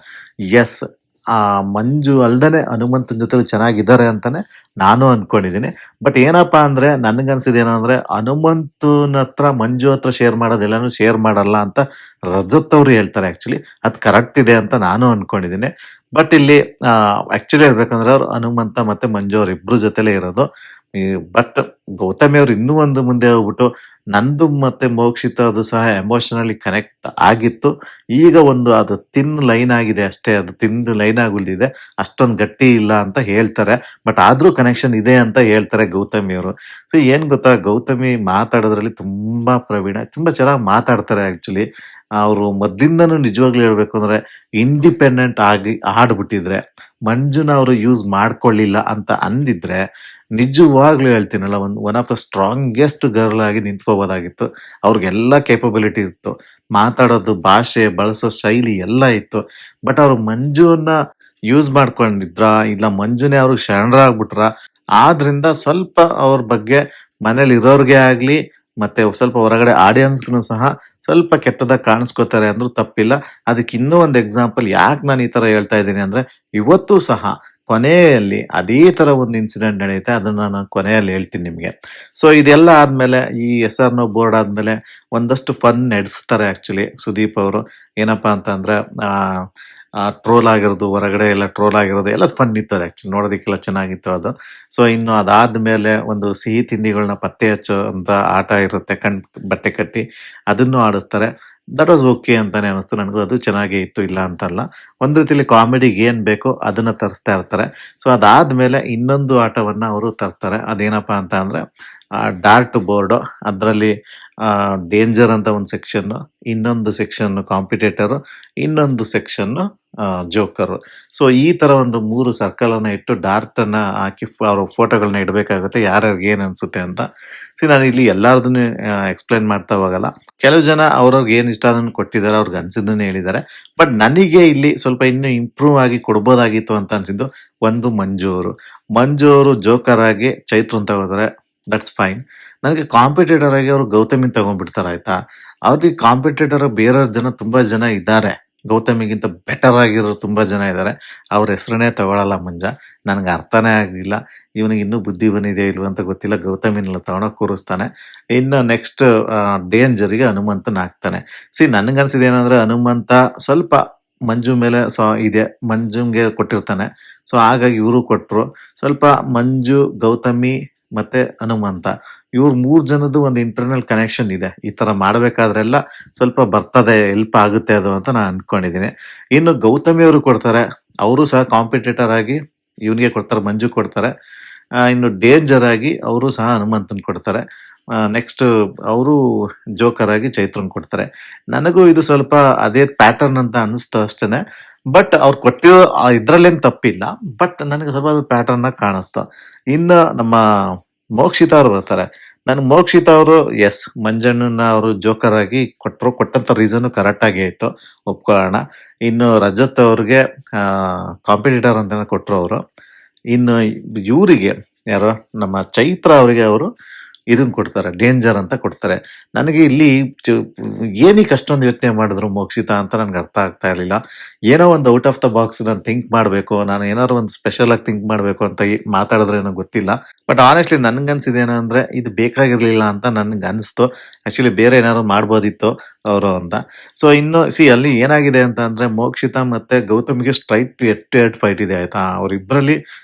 ಎಸ್, ಆ ಮಂಜು ಅಲ್ದನೆ ಹನುಮಂತನ ಜೊತೆಲೂ ಚೆನ್ನಾಗಿದ್ದಾರೆ ಅಂತಾನೆ ನಾನು ಅನ್ಕೊಂಡಿದೀನಿ. ಬಟ್ ಏನಪ್ಪಾ ಅಂದ್ರೆ ನನ್ಗನ್ಸಿದ್ ಏನು ಅಂದ್ರೆ ಹನುಮಂತನ ಹತ್ರ ಮಂಜು ಹತ್ರ ಶೇರ್ ಮಾಡೋದೆಲ್ಲಾನು ಶೇರ್ ಮಾಡಲ್ಲ ಅಂತ ರಜತ್ ಅವ್ರು ಹೇಳ್ತಾರೆ. ಆಕ್ಚುಲಿ ಅದ್ ಕರೆಕ್ಟ್ ಇದೆ ಅಂತ ನಾನು ಅನ್ಕೊಂಡಿದೀನಿ. ಬಟ್ ಇಲ್ಲಿ ಆಕ್ಚುಲಿ ಹೇಳ್ಬೇಕಂದ್ರೆ ಅವ್ರು ಹನುಮಂತ ಮತ್ತೆ ಮಂಜು ಅವ್ರ ಇಬ್ರು ಜೊತೆಲೇ ಇರೋದು. ಬಟ್ ಗೌತಮಿ ಅವ್ರು ಇನ್ನೂ ಒಂದು ಮುಂದೆ ಹೋಗ್ಬಿಟ್ಟು ನಂದು ಮತ್ತೆ ಮೋಕ್ಷಿತ ಅದು ಸಹ ಎಮೋಷನಲಿ ಕನೆಕ್ಟ್ ಆಗಿತ್ತು. ಈಗ ಒಂದು ಅದು ತಿನ್ ಲೈನ್ ಆಗಿದೆ ಅಷ್ಟೇ, ಅದು ತಿಂದು ಲೈನ್ ಆಗಿ ಉಳಿದಿದೆ, ಅಷ್ಟೊಂದು ಗಟ್ಟಿ ಇಲ್ಲ ಅಂತ ಹೇಳ್ತಾರೆ. ಬಟ್ ಆದ್ರೂ ಕನೆಕ್ಷನ್ ಇದೆ ಅಂತ ಹೇಳ್ತಾರೆ ಗೌತಮಿ ಅವರು. ಸೊ ಏನ್ ಗೊತ್ತಾ, ಗೌತಮಿ ಮಾತಾಡೋದ್ರಲ್ಲಿ ತುಂಬಾ ಪ್ರವೀಣ, ತುಂಬಾ ಚೆನ್ನಾಗಿ ಮಾತಾಡ್ತಾರೆ. ಆಕ್ಚುಲಿ ಅವರು ಮೊದ್ಲಿಂದನೂ ನಿಜವಾಗ್ಲೂ ಹೇಳ್ಬೇಕು ಅಂದ್ರೆ ಇಂಡಿಪೆಂಡೆಂಟ್ ಆಗಿ ಆಡ್ಬಿಟ್ಟಿದ್ರೆ, ಮಂಜುನ ಅವರು ಯೂಸ್ ಮಾಡ್ಕೊಳ್ಳಿಲ್ಲ ಅಂತ ಅಂದಿದ್ರೆ ನಿಜವಾಗ್ಲೂ ಹೇಳ್ತೀನಲ್ಲ, one of the strongest girl ಆಗಿ ನಿಂತ್ಕೋಬೋದಾಗಿತ್ತು. ಅವ್ರಿಗೆಲ್ಲ ಕೇಪಬಿಲಿಟಿ ಇತ್ತು, ಮಾತಾಡೋದು, ಭಾಷೆ, ಬಳಸೋ ಶೈಲಿ ಎಲ್ಲ ಇತ್ತು. ಬಟ್ ಅವ್ರು ಮಂಜುನ ಯೂಸ್ ಮಾಡ್ಕೊಂಡಿದ್ರ, ಇಲ್ಲ ಮಂಜುನೇ ಅವ್ರಿಗೆ ಶರಣರಾಗ್ಬಿಟ್ರ. ಆದ್ರಿಂದ ಸ್ವಲ್ಪ ಅವ್ರ ಬಗ್ಗೆ ಮನೇಲಿ ಇರೋರ್ಗೆ ಆಗ್ಲಿ ಮತ್ತೆ ಸ್ವಲ್ಪ ಹೊರಗಡೆ ಆಡಿಯನ್ಸ್ಗೂ ಸಹ ಸ್ವಲ್ಪ ಕೆಟ್ಟದಾಗಿ ಕಾಣಿಸ್ಕೋತಾರೆ ಅಂದ್ರೂ ತಪ್ಪಿಲ್ಲ. ಅದಕ್ಕೆ ಇನ್ನೂ ಒಂದು ಎಕ್ಸಾಂಪಲ್ ಯಾಕೆ ನಾನು ಈ ತರ ಹೇಳ್ತಾ ಇದ್ದೀನಿ ಅಂದ್ರೆ, ಇವತ್ತು ಸಹ ಕೊನೆಯಲ್ಲಿ ಅದೇ ತರ ಒಂದು ಇನ್ಸಿಡೆಂಟ್ ನಡೆಯುತ್ತೆ. ಅದನ್ನ ನಾನು ಕೊನೆಯಲ್ಲಿ ಹೇಳ್ತೀನಿ ನಿಮ್ಗೆ. ಸೊ ಇದೆಲ್ಲ ಆದ್ಮೇಲೆ ಈ ಎಸ್ ಆರ್ ನೋ ಬೋರ್ಡ್ ಆದ್ಮೇಲೆ ಒಂದಷ್ಟು ಫನ್ ನಡೆಸ್ತಾರೆ ಆಕ್ಚುಲಿ ಸುದೀಪ್ ಅವರು. ಏನಪ್ಪಾ ಅಂತ ಅಂದ್ರೆ ಟ್ರೋಲ್ ಆಗಿರೋದು, ಹೊರಗಡೆ ಎಲ್ಲ ಟ್ರೋಲ್ ಆಗಿರೋದು ಎಲ್ಲ ಫನ್ ಇತ್ತು. ಅದು ಆಕ್ಚುಲಿ ನೋಡೋದಕ್ಕೆಲ್ಲ ಚೆನ್ನಾಗಿತ್ತು ಅದು. ಸೊ ಇನ್ನು ಅದಾದ್ಮೇಲೆ ಒಂದು ಸಿಹಿ ತಿಂಡಿಗಳನ್ನ ಪತ್ತೆ ಹಚ್ಚೋ ಅಂತ ಆಟ ಇರುತ್ತೆ, ಬಟ್ಟೆ ಕಟ್ಟಿ ಅದನ್ನು ಆಡಿಸ್ತಾರೆ. ದಟ್ ವಾಸ್ ಓಕೆ ಅಂತಾನೆ ಅನಿಸ್ತು ನನಗೂ. ಅದು ಚೆನ್ನಾಗೇ ಇತ್ತು, ಇಲ್ಲ ಅಂತಲ್ಲ. ಒಂದು ರೀತಿಯಲ್ಲಿ ಕಾಮಿಡಿಗೆ ಏನ್ ಬೇಕೋ ಅದನ್ನ ತರಿಸ್ತಾ ಇರ್ತಾರೆ. ಸೊ ಅದಾದ್ಮೇಲೆ ಇನ್ನೊಂದು ಆಟವನ್ನ ಅವರು ತರ್ತಾರೆ. ಅದೇನಪ್ಪಾ ಅಂತ ಅಂದ್ರೆ ಡಾರ್ಟ್ ಬೋರ್ಡ್. ಅದರಲ್ಲಿ ಡೇಂಜರ್ ಅಂತ ಒಂದು ಸೆಕ್ಷನ್, ಇನ್ನೊಂದು ಸೆಕ್ಷನ್ ಕಾಂಪಿಟೇಟರ್, ಇನ್ನೊಂದು ಸೆಕ್ಷನ್ ಜೋಕರ್. ಸೊ ಈ ತರ ಒಂದು 3 ಸರ್ಕಲ್ ಅನ್ನ ಇಟ್ಟು ಡಾರ್ಟ್ ಅನ್ನ ಹಾಕಿ ಅವ್ರ ಫೋಟೋಗಳನ್ನ ಇಡಬೇಕಾಗುತ್ತೆ, ಯಾರ್ಯಾರಿಗೆ ಏನ್ ಅನ್ಸುತ್ತೆ ಅಂತ. ನಾನು ಇಲ್ಲಿ ಎಲ್ಲಾರ್ದನ್ನು ಎಕ್ಸ್ಪ್ಲೈನ್ ಮಾಡ್ತಾ ಹೋಗಲ್ಲ. ಕೆಲವು ಜನ ಅವ್ರವ್ರಿಗೆ ಏನ್ ಇಷ್ಟ ಅದನ್ನು ಕೊಟ್ಟಿದ್ದಾರೆ, ಅವ್ರಿಗೆ ಅನ್ಸಿದ್ದನ್ನ ಹೇಳಿದ್ದಾರೆ. ಬಟ್ ನನಗೆ ಇಲ್ಲಿ ಸ್ವಲ್ಪ ಇನ್ನೂ ಇಂಪ್ರೂವ್ ಆಗಿ ಕೊಡ್ಬೋದಾಗಿತ್ತು ಅಂತ ಅನ್ಸಿದ್ದು ಒಂದು ಮಂಜು ಅವರು ಜೋಕರ್ ಆಗಿ ಚೈತ್ರನ್ ತಗೋತಾರೆ, ದಟ್ಸ್ ಫೈನ್. ನನಗೆ ಕಾಂಪಿಟೇಟರ್ ಆಗಿ ಅವರು ಗೌತಮಿನ್ ತಗೊಂಡ್ಬಿಡ್ತಾರೆ, ಆಯ್ತಾ. ಅವ್ರಿಗೆ ಕಾಂಪಿಟೇಟರ್ ಬೇರೆ ಜನ ತುಂಬಾ ಜನ ಇದ್ದಾರೆ, ಗೌತಮಿಗಿಂತ ಬೆಟರ್ ಆಗಿರೋ ತುಂಬಾ ಜನ ಇದ್ದಾರೆ. ಅವ್ರ ಹೆಸರನ್ನೇ ತಗೊಳಲ್ಲ ಮಂಜ. ನನ್ಗೆ ಅರ್ಥನೇ ಆಗ್ಲಿಲ್ಲ, ಇವನಿಗೆ ಇನ್ನೂ ಬುದ್ಧಿ ಬಂದಿದೆ ಇಲ್ವ ಅಂತ ಗೊತ್ತಿಲ್ಲ, ಗೌತಮಿನೆಲ್ಲ ತಗೊಂಡೋಗಿ ಕೂರಿಸ್ತಾನೆ. ಇನ್ನು ನೆಕ್ಸ್ಟ್ ಡೇಂಜರ್ಗೆ ಹನುಮಂತನ ಹಾಕ್ತಾನೆ. ನನ್ಗನ್ಸಿದೆ ಏನಂದ್ರೆ ಹನುಮಂತ ಸ್ವಲ್ಪ ಮಂಜು ಮೇಲೆ ಇದೆ, ಮಂಜುಗೆ ಕೊಟ್ಟಿರ್ತಾನೆ. ಸೊ ಹಾಗಾಗಿ ಇವರು ಕೊಟ್ರು. ಸ್ವಲ್ಪ ಮಂಜು, ಗೌತಮಿ ಮತ್ತೆ ಹನುಮಂತ, ಇವ್ರ 3 ಜನದ್ದು ಒಂದು ಇಂಟರ್ನಲ್ ಕನೆಕ್ಷನ್ ಇದೆ. ಈ ತರ ಮಾಡ್ಬೇಕಾದ್ರೆಲ್ಲ ಸ್ವಲ್ಪ ಬರ್ತದೆ, ಹೆಲ್ಪ್ ಆಗುತ್ತೆ ಅದು ಅಂತ ನಾನು ಅನ್ಕೊಂಡಿದ್ದೀನಿ. ಇನ್ನು ಗೌತಮಿ ಅವರು ಕೊಡ್ತಾರೆ, ಅವರು ಸಹ ಕಾಂಪಿಟೇಟರ್ ಆಗಿ ಇವನಿಗೆ ಕೊಡ್ತಾರೆ, ಮಂಜು ಕೊಡ್ತಾರೆ. ಇನ್ನು ಡೇಂಜರ್ ಆಗಿ ಅವರು ಸಹ ಹನುಮಂತನ್ ಕೊಡ್ತಾರೆ. ನೆಕ್ಸ್ಟ್ ಅವರು ಜೋಕರ್ ಆಗಿ ಚೈತ್ರನ್ ಕೊಡ್ತಾರೆ. ನನಗೂ ಇದು ಸ್ವಲ್ಪ ಅದೇ ಪ್ಯಾಟರ್ನ್ ಅಂತ ಅನಿಸ್ತು ಅಷ್ಟೇನೆ. ಬಟ್ ಅವ್ರು ಕೊಟ್ಟಿರೋ ಇದ್ರಲ್ಲೇನ್ ತಪ್ಪಿಲ್ಲ, ಬಟ್ ನನಗೆ ಸ್ವಲ್ಪ ಅದು ಪ್ಯಾಟರ್ನ್ ಆಗಿ ಕಾಣಿಸ್ತು. ಇನ್ನು ನಮ್ಮ ಮೋಕ್ಷಿತಾ ಅವ್ರು ಬರ್ತಾರೆ. ಮೋಕ್ಷಿತಾ ಅವರು ಎಸ್, ಮಂಜಣ್ಣನ ಅವರು ಜೋಕರ್ ಆಗಿ ಕೊಟ್ಟಂತ ರೀಸನ್ ಕರೆಕ್ಟ್ ಆಗಿ ಆಯ್ತು, ಒಪ್ಕೊಳ್ಳೋಣ. ಇನ್ನು ರಜತ್ ಅವ್ರಿಗೆ ಕಾಂಪಿಟೇಟರ್ ಅಂತಾನೆ ಕೊಟ್ರು ಅವರು. ಇನ್ನು ಇವರಿಗೆ ಯಾರು ನಮ್ಮ ಚೈತ್ರ ಅವರಿಗೆ ಅವರು ಇದನ್ ಕೊಡ್ತಾರೆ, ಡೇಂಜರ್ ಅಂತ ಕೊಡ್ತಾರೆ. ನನಗೆ ಇಲ್ಲಿ ಏನಕ್ಕೆ ಅಷ್ಟೊಂದು ಯೋಚನೆ ಮಾಡಿದ್ರು ಮೋಕ್ಷಿತಾ ಅಂತ ನನ್ಗೆ ಅರ್ಥ ಆಗ್ತಾ ಇರ್ಲಿಲ್ಲ. ಏನೋ ಒಂದು ಔಟ್ ಆಫ್ ದ ಬಾಕ್ಸ್ ನಾನು ಥಿಂಕ್ ಮಾಡಬೇಕು, ನಾನು ಏನಾದ್ರು ಒಂದು ಸ್ಪೆಷಲ್ ಆಗಿ ಥಿಂಕ್ ಮಾಡಬೇಕು ಅಂತ ಮಾತಾಡಿದ್ರೆ ಏನೋ ಗೊತ್ತಿಲ್ಲ. ಬಟ್ ಆನೆಸ್ಟ್ಲಿ ನನ್ಗನ್ಸಿದೇನೋ ಅಂದ್ರೆ ಇದು ಬೇಕಾಗಿರ್ಲಿಲ್ಲ ಅಂತ ನನ್ಗೆ ಅನಿಸ್ತು. ಆಕ್ಚುಲಿ ಬೇರೆ ಏನಾದ್ರು ಮಾಡ್ಬೋದಿತ್ತು ಅವರು ಅಂತ. ಸೊ ಇನ್ನು ಅಲ್ಲಿ ಏನಾಗಿದೆ ಅಂತ ಅಂದ್ರೆ ಮೋಕ್ಷಿತಾ ಮತ್ತೆ ಗೌತಮಿಗೆ ಸ್ಟ್ರೈಟ್ ಎಟ್ ಫೈಟ್ ಇದೆ, ಆಯ್ತಾ. ಅವ್ರಿಬ್ರಲ್ಲಿ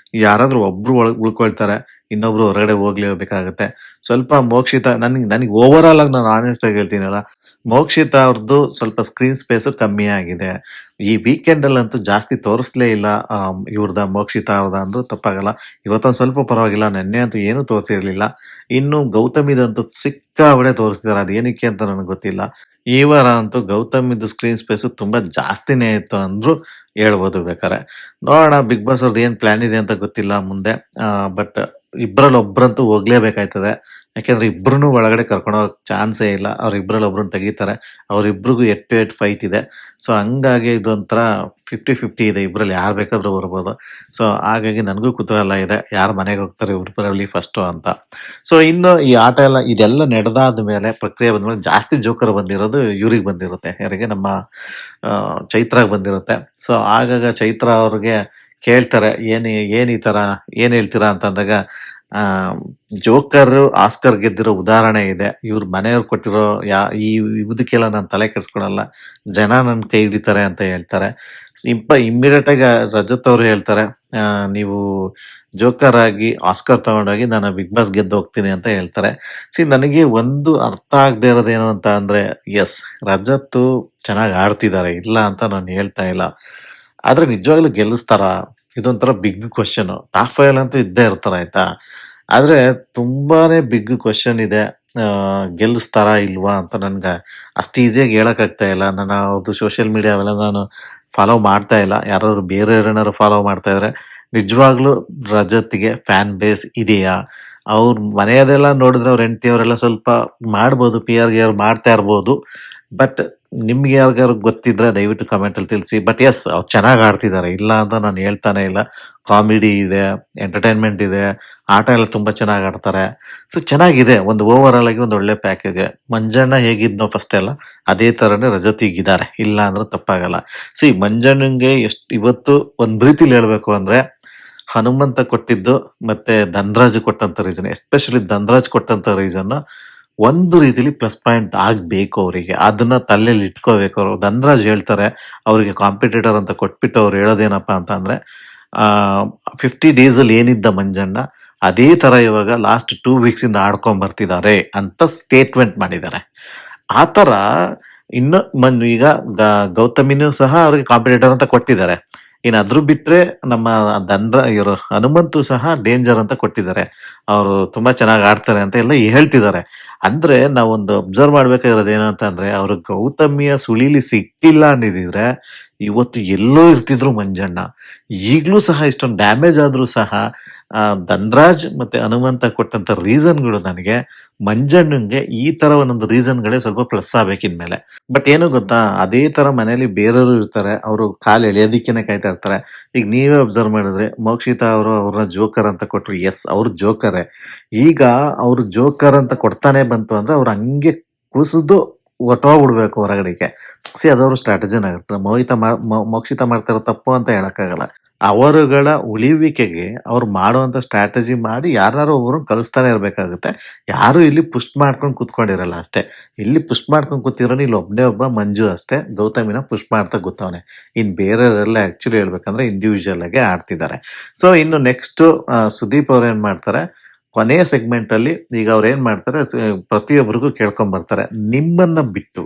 ಯಾರಾದ್ರೂ ಒಬ್ರು ಉಳ್ಕೊಳ್ತಾರೆ, ಇನ್ನೊಬ್ರು ಹೊರಗಡೆ ಹೋಗ್ಲೇಬೇಕಾಗತ್ತೆ. ಸ್ವಲ್ಪ ಮೋಕ್ಷಿತಾ ನನಗೆ ಓವರ್ ಆಲ್ ಆಗಿ ನಾನು ಆನೆಸ್ಟ್ ಆಗಿ ಹೇಳ್ತೀನಲ್ಲ, ಮೋಕ್ಷಿತಾ ಅವ್ರದ್ದು ಸ್ವಲ್ಪ ಸ್ಕ್ರೀನ್ ಸ್ಪೇಸ್ ಕಮ್ಮಿ ಆಗಿದೆ. ಈ ವೀಕೆಂಡ್ ಅಲ್ಲಂತೂ ಜಾಸ್ತಿ ತೋರಿಸ್ಲೇ ಇಲ್ಲ ಇವ್ರದ, ಮೋಕ್ಷಿತಾ ಅವ್ರದ ಅಂದ್ರೂ ತಪ್ಪಾಗಲ್ಲ. ಇವತ್ತೊಂದು ಸ್ವಲ್ಪ ಪರವಾಗಿಲ್ಲ, ನೆನ್ನೆ ಅಂತೂ ಏನೂ ತೋರಿಸಿರ್ಲಿಲ್ಲ. ಇನ್ನು ಗೌತಮಿದಂತೂ ಸಿಕ್ಕಾಬಡೆ ತೋರಿಸ್ತಿದ್ದಾರೆ, ಅದೇನಕ್ಕೆ ಅಂತ ನನಗೆ ಗೊತ್ತಿಲ್ಲ. ಈ ವಾರ ಅಂತೂ ಗೌತಮಿದು ಸ್ಕ್ರೀನ್ ಸ್ಪೇಸ್ ತುಂಬಾ ಜಾಸ್ತಿನೇ ಇತ್ತು ಅಂದ್ರು ಹೇಳ್ಬೋದು ಬೇಕಾರೆ. ನೋಡೋಣ ಬಿಗ್ ಬಾಸ್ ಅವ್ರದ್ದು ಏನ್ ಪ್ಲಾನ್ ಇದೆ ಅಂತ ಗೊತ್ತಿಲ್ಲ ಮುಂದೆ. ಬಟ್ ಇಬ್ರಲ್ಲಿ ಒಬ್ರಂತೂ ಹೋಗ್ಲೇಬೇಕಾಯ್ತದೆ. ಯಾಕೆಂದ್ರೆ ಇಬ್ರನ್ನೂ ಒಳಗಡೆ ಕರ್ಕೊಂಡು ಹೋಗಕ್ ಚಾನ್ಸೇ ಇಲ್ಲ. ಅವ್ರಿಬ್ರಲ್ಲಿ ಒಬ್ರನ್ನ ತೆಗಿತಾರೆ. ಅವ್ರಿಬ್ರಿಗೂ ಹೆಡ್ ಟು ಹೆಡ್ ಫೈಟ್ ಇದೆ. ಸೊ ಹಂಗಾಗಿ ಇದೊಂಥರ 50-50 ಇದೆ. ಇಬ್ರಲ್ಲಿ ಯಾರು ಬೇಕಾದ್ರೂ ಬರ್ಬೋದು. ಸೊ ಹಾಗಾಗಿ ನನಗೂ ಕುತೂಹಲ ಇದೆ. ಯಾರು ಮನೆಗೆ ಹೋಗ್ತಾರೆ ಇಬ್ರಲ್ಲಿ ಫಸ್ಟು ಅಂತ. ಸೊ ಇನ್ನು ಈ ಆಟ ಎಲ್ಲ ಇದೆಲ್ಲ ನಡೆದಾದ ಮೇಲೆ ಪ್ರಕ್ರಿಯೆ ಬಂದ್ಮೇಲೆ ಜಾಸ್ತಿ ಜೋಕರ್ ಬಂದಿರೋದು ಇವ್ರಿಗೆ ಬಂದಿರುತ್ತೆ. ಯಾರಿಗೆ ನಮ್ಮ ಚೈತ್ರಾಗ್ ಬಂದಿರುತ್ತೆ. ಸೊ ಆಗಾಗ ಚೈತ್ರ ಅವ್ರಿಗೆ ಕೇಳ್ತಾರೆ ಏನ್ ಈ ತರ ಏನ್ ಹೇಳ್ತೀರಾ ಅಂತ ಅಂದಾಗ ಆ ಜೋಕರ್ ಆಸ್ಕರ್ ಗೆದ್ದಿರೋ ಉದಾಹರಣೆ ಇದೆ. ಇವ್ರ ಮನೆಯವ್ರು ಕೊಟ್ಟಿರೋ ಇದಕ್ಕೆಲ್ಲ ನಾನು ತಲೆ ಕೆಡ್ಸ್ಕೊಳಲ್ಲ, ಜನ ನನ್ ಕೈ ಹಿಡಿತಾರೆ ಅಂತ ಹೇಳ್ತಾರೆ. ಇಮ್ಮಿಡಿಯೇಟ್ ಆಗಿ ರಜತ್ ಅವರು ಹೇಳ್ತಾರೆ, ನೀವು ಜೋಕರ್ ಆಗಿ ಆಸ್ಕರ್ ತಗೊಂಡೋಗಿ ನಾನು ಬಿಗ್ ಬಾಸ್ ಗೆದ್ದು ಹೋಗ್ತೀನಿ ಅಂತ ಹೇಳ್ತಾರೆ. ನನಗೆ ಒಂದು ಅರ್ಥ ಆಗದೆ ಇರೋದೇನು ಅಂತ ಅಂದ್ರೆ, ಎಸ್, ರಜತ್ ಚೆನ್ನಾಗಿ ಆಡ್ತಿದ್ದಾರೆ, ಇಲ್ಲ ಅಂತ ನಾನು ಹೇಳ್ತಾ ಇಲ್ಲ. ಆದ್ರೆ ನಿಜವಾಗ್ಲೂ ಗೆಲ್ಲಿಸ್ತಾರ? ಇದೊಂಥರ ಬಿಗ್ ಕ್ವಶನ್. ಟಾಪ್ 5 ಅಂತೂ ಇದ್ದೇ ಇರ್ತಾರ, ಆಯ್ತಾ? ಆದ್ರೆ ತುಂಬಾನೇ ಬಿಗ್ ಕ್ವಶನ್ ಇದೆ. ಗೆಲ್ಲಿಸ್ತಾರಾ ಇಲ್ವಾ ಅಂತ ನನ್ಗೆ ಅಷ್ಟು ಈಸಿಯಾಗಿ ಹೇಳಕ್ ಆಗ್ತಾ ಇಲ್ಲ. ನಾನು ಅವ್ರದ್ದು ಸೋಷಿಯಲ್ ಮೀಡಿಯಾ ಅವೆಲ್ಲ ನಾನು ಫಾಲೋ ಮಾಡ್ತಾ ಇಲ್ಲ. ಯಾರಾದ್ರು ಬೇರೆ ಏನಾದ್ರು ಫಾಲೋ ಮಾಡ್ತಾ ಇದ್ರೆ ನಿಜವಾಗ್ಲೂ ರಜತ್ಗೆ ಫ್ಯಾನ್ ಬೇಸ್ ಇದೆಯಾ? ಅವ್ರ ಮನೆಯದೆಲ್ಲ ನೋಡಿದ್ರೆ ಅವ್ರ ಹೆಂಡತಿಯವರೆಲ್ಲ ಸ್ವಲ್ಪ ಮಾಡ್ಬೋದು, ಪಿ ಆರ್ ಗಿ ಮಾಡ್ತಾ ಇರ್ಬೋದು. ಬಟ್ ನಿಮ್ಗೆ ಯಾರಿಗಾರು ಗೊತ್ತಿದ್ರೆ ದಯವಿಟ್ಟು ಕಮೆಂಟ್ ಅಲ್ಲಿ ತಿಳಿಸಿ. ಬಟ್ ಎಸ್, ಅವ್ರು ಚೆನ್ನಾಗಿ ಆಡ್ತಿದ್ದಾರೆ, ಇಲ್ಲ ಅಂತ ನಾನು ಹೇಳ್ತಾನೆ ಇಲ್ಲ. ಕಾಮಿಡಿ ಇದೆ, ಎಂಟರ್ಟೈನ್ಮೆಂಟ್ ಇದೆ, ಆಟ ಎಲ್ಲ ತುಂಬಾ ಚೆನ್ನಾಗಿ ಆಡ್ತಾರೆ. ಸೊ ಚೆನ್ನಾಗಿದೆ. ಒಂದು ಓವರ್ ಆಲ್ ಆಗಿ ಒಂದು ಒಳ್ಳೆ ಪ್ಯಾಕೇಜ್. ಮಂಜಣ್ಣ ಹೇಗಿದ್ನೋ ಫಸ್ಟ್ ಎಲ್ಲ ಅದೇ ತರನೇ ರಜತ್ ಈಗಿದ್ದಾರೆ, ಇಲ್ಲ ಅಂದ್ರೆ ತಪ್ಪಾಗಲ್ಲ. ಮಂಜಣ್ಣಂಗೆ ಇವತ್ತು ಒಂದ್ ರೀತಿಲಿ ಹೇಳ್ಬೇಕು ಅಂದ್ರೆ ಹನುಮಂತ ಕೊಟ್ಟಿದ್ದು ಮತ್ತೆ ಧನ್ರಾಜ್ ಕೊಟ್ಟಂತ ರೀಸನ್, ಎಸ್ಪೆಷಲಿ ಧನ್ರಾಜ್ ಕೊಟ್ಟಂತ ರೀಸನ್ ಒಂದು ರೀತಿಲಿ ಪ್ಲಸ್ ಪಾಯಿಂಟ್ ಆಗ್ಬೇಕು ಅವರಿಗೆ. ಅದನ್ನ ತಲೆಯಲ್ಲಿ ಇಟ್ಕೋಬೇಕು ಅವರು. ಧನ್ರಾಜ್ ಹೇಳ್ತಾರೆ ಅವರಿಗೆ ಕಾಂಪಿಟೇಟರ್ ಅಂತ ಕೊಟ್ಬಿಟ್ಟು ಅವ್ರು ಹೇಳೋದೇನಪ್ಪಾ ಅಂತ ಅಂದ್ರೆ 50 ಡೇಸ್ ಅಲ್ಲಿ ಏನಿದ್ದ ಮಂಜಣ್ಣ ಅದೇ ತರ ಇವಾಗ ಲಾಸ್ಟ್ 2 ವೀಕ್ಸ್ ಇಂದ ಆಡ್ಕೊಂಡ್ ಬರ್ತಿದ್ದಾರೆ ಅಂತ ಸ್ಟೇಟ್ಮೆಂಟ್ ಮಾಡಿದ್ದಾರೆ. ಆ ತರ ಇನ್ನು ಈಗ ಗೌತಮಿನೂ ಸಹ ಅವ್ರಿಗೆ ಕಾಂಪಿಟೇಟರ್ ಅಂತ ಕೊಟ್ಟಿದ್ದಾರೆ. ಇನ್ನು ಅದ್ರ ಬಿಟ್ರೆ ನಮ್ಮ ಇವರು ಹನುಮಂತು ಸಹ ಡೇಂಜರ್ ಅಂತ ಕೊಟ್ಟಿದ್ದಾರೆ. ಅವರು ತುಂಬಾ ಚೆನ್ನಾಗಿ ಆಡ್ತಾರೆ ಅಂತ ಎಲ್ಲ ಹೇಳ್ತಿದ್ದಾರೆ. ಅಂದ್ರೆ ನಾವೊಂದು ಅಬ್ಸರ್ವ್ ಮಾಡ್ಬೇಕಾಗಿರೋದು ಏನಂತ ಅಂದ್ರೆ, ಅವ್ರು ಗೌತಮಿಯ ಸುಳಿಲಿ ಸಿಕ್ಕಿಲ್ಲ ಅಂದಿದ್ರೆ ಇವತ್ತು ಎಲ್ಲೋ ಇರ್ತಿದ್ರು ಮಂಜಣ್ಣ. ಈಗ್ಲೂ ಸಹ ಇಷ್ಟೊಂದು ಡ್ಯಾಮೇಜ್ ಆದ್ರೂ ಸಹ ಧನ್ರಾಜ್ ಮತ್ತೆ ಹನುಮಂತ ಕೊಟ್ಟಂತ ರೀಸನ್ಗಳು ನನಗೆ ಮಂಜಣ್ಣಂಗೆ ಈ ತರ ಒಂದೊಂದು ರೀಸನ್ಗಳೇ ಸ್ವಲ್ಪ ಪ್ಲಸ್ ಆಗ್ಬೇಕಿನ್ಮೇಲೆ. ಬಟ್ ಏನು ಗೊತ್ತಾ, ಅದೇ ತರ ಮನೇಲಿ ಬೇರೆಯವರು ಇರ್ತಾರೆ, ಅವರು ಕಾಲು ಎಳೆಯೋದಿಕ್ಕೇನೆ ಕಾಯ್ತಾ ಇರ್ತಾರೆ. ಈಗ ನೀವೇ ಅಬ್ಸರ್ವ್ ಮಾಡಿದ್ರೆ ಮೋಕ್ಷಿತಾ ಅವರು ಅವ್ರನ್ನ ಜೋಕರ್ ಅಂತ ಕೊಟ್ರು. ಎಸ್, ಅವ್ರು ಜೋಕರೇ. ಈಗ ಅವ್ರು ಜೋಕರ್ ಅಂತ ಕೊಡ್ತಾನೆ ಬಂತು ಅಂದ್ರೆ ಅವ್ರು ಹಂಗೆ ಕುಸಿದು ಹೊಟ್ಟೋಗ್ಬಿಡ್ಬೇಕು ಹೊರಗಡೆಗೆ. ಅದವ್ರ ಸ್ಟ್ರಾಟಜಿನ ಆಗಿರ್ತದೆ. ಮೋಕ್ಷಿತ ಮಾಡ್ತಾರೋ ತಪ್ಪು ಅಂತ ಹೇಳಕ್ಕಾಗಲ್ಲ. ಅವರುಗಳ ಉಳಿವಿಕೆಗೆ ಅವ್ರು ಮಾಡುವಂತ ಸ್ಟ್ರಾಟಜಿ ಮಾಡಿ ಯಾರು ಒಬ್ರು ಕಳಿಸ್ತಾನೆ ಇರ್ಬೇಕಾಗುತ್ತೆ. ಯಾರು ಇಲ್ಲಿ ಪುಷ್ ಮಾಡ್ಕೊಂಡು ಕುತ್ಕೊಂಡಿರಲ್ಲ ಅಷ್ಟೇ. ಇಲ್ಲಿ ಪುಷ್ ಮಾಡ್ಕೊಂಡು ಕೂತಿರೋನು ಇಲ್ಲಿ ಒಬ್ಬನೇ ಒಬ್ಬ ಮಂಜು ಅಷ್ಟೇ. ಗೌತಮಿನ ಪುಷ್ ಮಾಡ್ತಾ ಗೊತ್ತವನೆ. ಇನ್ ಬೇರೆಯವರೆಲ್ಲ ಆಕ್ಚುಲಿ ಹೇಳ್ಬೇಕಂದ್ರೆ ಇಂಡಿವಿಜುವಲ್ ಆಗಿ ಆಡ್ತಿದ್ದಾರೆ. ಸೊ ಇನ್ನು ನೆಕ್ಸ್ಟ್ ಸುದೀಪ್ ಅವ್ರು ಏನ್ ಮಾಡ್ತಾರೆ, ಕೊನೆಯ ಸೆಗ್ಮೆಂಟ್ ಅಲ್ಲಿ ಈಗ ಅವ್ರು ಏನ್ ಮಾಡ್ತಾರೆ, ಪ್ರತಿಯೊಬ್ಬರಿಗೂ ಕೇಳ್ಕೊಂಡ್ ಬರ್ತಾರೆ, ನಿಮ್ಮನ್ನ ಬಿಟ್ಟು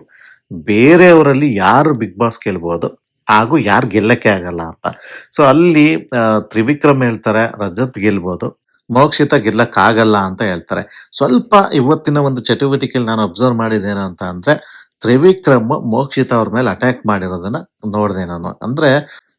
ಬೇರೆಯವರಲ್ಲಿ ಯಾರು ಬಿಗ್ ಬಾಸ್ ಗೆಲ್ಬಹುದು ಹಾಗೂ ಯಾರು ಗೆಲ್ಲಕ್ಕೆ ಆಗಲ್ಲ ಅಂತ. ಸೊ ಅಲ್ಲಿ ತ್ರಿವಿಕ್ರಮ್ ಹೇಳ್ತಾರೆ ರಜತ್ ಗೆಲ್ಬಹುದು, ಮೋಕ್ಷಿತ ಗೆಲ್ಲಕ್ ಆಗಲ್ಲ ಅಂತ ಹೇಳ್ತಾರೆ. ಸ್ವಲ್ಪ ಇವತ್ತಿನ ಒಂದು ಚಟುವಟಿಕೆಯಲ್ಲಿ ನಾನು ಅಬ್ಸರ್ವ್ ಮಾಡಿದ್ದೇನೆ ಅಂತ ಅಂದ್ರೆ, ತ್ರಿವಿಕ್ರಮ್ ಮೋಕ್ಷಿತ ಅವ್ರ ಮೇಲೆ ಅಟ್ಯಾಕ್ ಮಾಡಿರೋದನ್ನ ನೋಡಿದೆ ನಾನು. ಅಂದ್ರೆ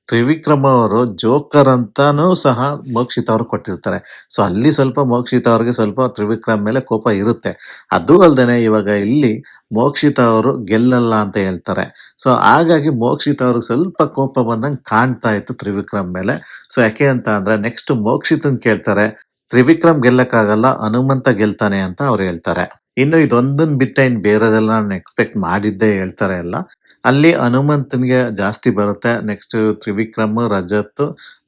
ತ್ರಿವಿಕ್ರಮ್ ಅವರು ಜೋಕರ್ ಅಂತಾನೂ ಸಹ ಮೋಕ್ಷಿತ ಅವ್ರು ಕೊಟ್ಟಿರ್ತಾರೆ. ಸೊ ಅಲ್ಲಿ ಸ್ವಲ್ಪ ಮೋಕ್ಷಿತ ಅವ್ರಿಗೆ ಸ್ವಲ್ಪ ತ್ರಿವಿಕ್ರಮ್ ಮೇಲೆ ಕೋಪ ಇರುತ್ತೆ. ಅದು ಅಲ್ದೇನೆ ಇವಾಗ ಇಲ್ಲಿ ಮೋಕ್ಷಿತ ಅವರು ಗೆಲ್ಲಲ್ಲ ಅಂತ ಹೇಳ್ತಾರೆ. ಸೊ ಹಾಗಾಗಿ ಮೋಕ್ಷಿತ ಅವ್ರಿಗೆ ಸ್ವಲ್ಪ ಕೋಪ ಬಂದಂಗೆ ಕಾಣ್ತಾ ಇತ್ತು ತ್ರಿವಿಕ್ರಮ್ ಮೇಲೆ. ಸೊ ಯಾಕೆ ಅಂತ ಅಂದ್ರೆ ನೆಕ್ಸ್ಟ್ ಮೋಕ್ಷಿತನ್ ಕೇಳ್ತಾರೆ, ತ್ರಿವಿಕ್ರಮ್ ಗೆಲ್ಲಕ್ಕಾಗಲ್ಲ, ಹನುಮಂತ ಗೆಲ್ತಾನೆ ಅಂತ ಅವ್ರು ಹೇಳ್ತಾರೆ. ಇನ್ನು ಇದೊಂದನ್ ಬಿಟ್ಟೆ ಇನ್ ಬೇರೆದೆಲ್ಲ ನಾನು ಎಕ್ಸ್ಪೆಕ್ಟ್ ಮಾಡಿದ್ದೆ ಹೇಳ್ತಾರೆ ಎಲ್ಲ. ಅಲ್ಲಿ ಹನುಮಂತನ್ಗೆ ಜಾಸ್ತಿ ಬರುತ್ತೆ. ನೆಕ್ಸ್ಟ್ ತ್ರಿವಿಕ್ರಮ್, ರಜತ್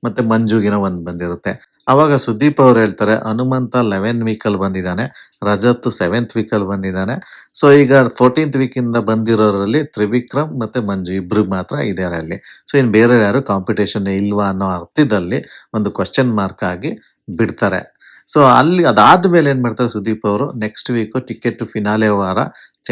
ಮತ್ತೆ ಮಂಜುಗಿನ ಒಂದ್ ಬಂದಿರುತ್ತೆ. ಅವಾಗ ಸುದೀಪ್ ಅವ್ರು ಹೇಳ್ತಾರೆ ಹನುಮಂತ 11 ವೀಕ್ ಅಲ್ಲಿ ಬಂದಿದ್ದಾನೆ, ರಜತ್ 7th ವೀಕ್ ಅಲ್ಲಿ ಬಂದಿದ್ದಾನೆ. ಸೊ ಈಗ 14th ವೀಕ್ ಇಂದ ಬಂದಿರೋರಲ್ಲಿ ತ್ರಿವಿಕ್ರಮ್ ಮತ್ತೆ ಮಂಜು ಇಬ್ರು ಮಾತ್ರ ಇದಾರೆ ಅಲ್ಲಿ. ಸೊ ಇನ್ ಬೇರೆ ಯಾರು ಕಾಂಪಿಟೇಷನ್ ಇಲ್ವಾ ಅನ್ನೋ ಅರ್ಥದಲ್ಲಿ ಒಂದು ಕ್ವಶನ್ ಮಾರ್ಕ್ ಆಗಿ ಬಿಡ್ತಾರೆ. ಸೊ ಅಲ್ಲಿ ಅದಾದ್ಮೇಲೆ ಏನ್ ಮಾಡ್ತಾರೆ ಸುದೀಪ್ ಅವರು, ನೆಕ್ಸ್ಟ್ ವೀಕ್ ಟಿಕೆಟ್ ಫಿನಾಲೆ ವಾರ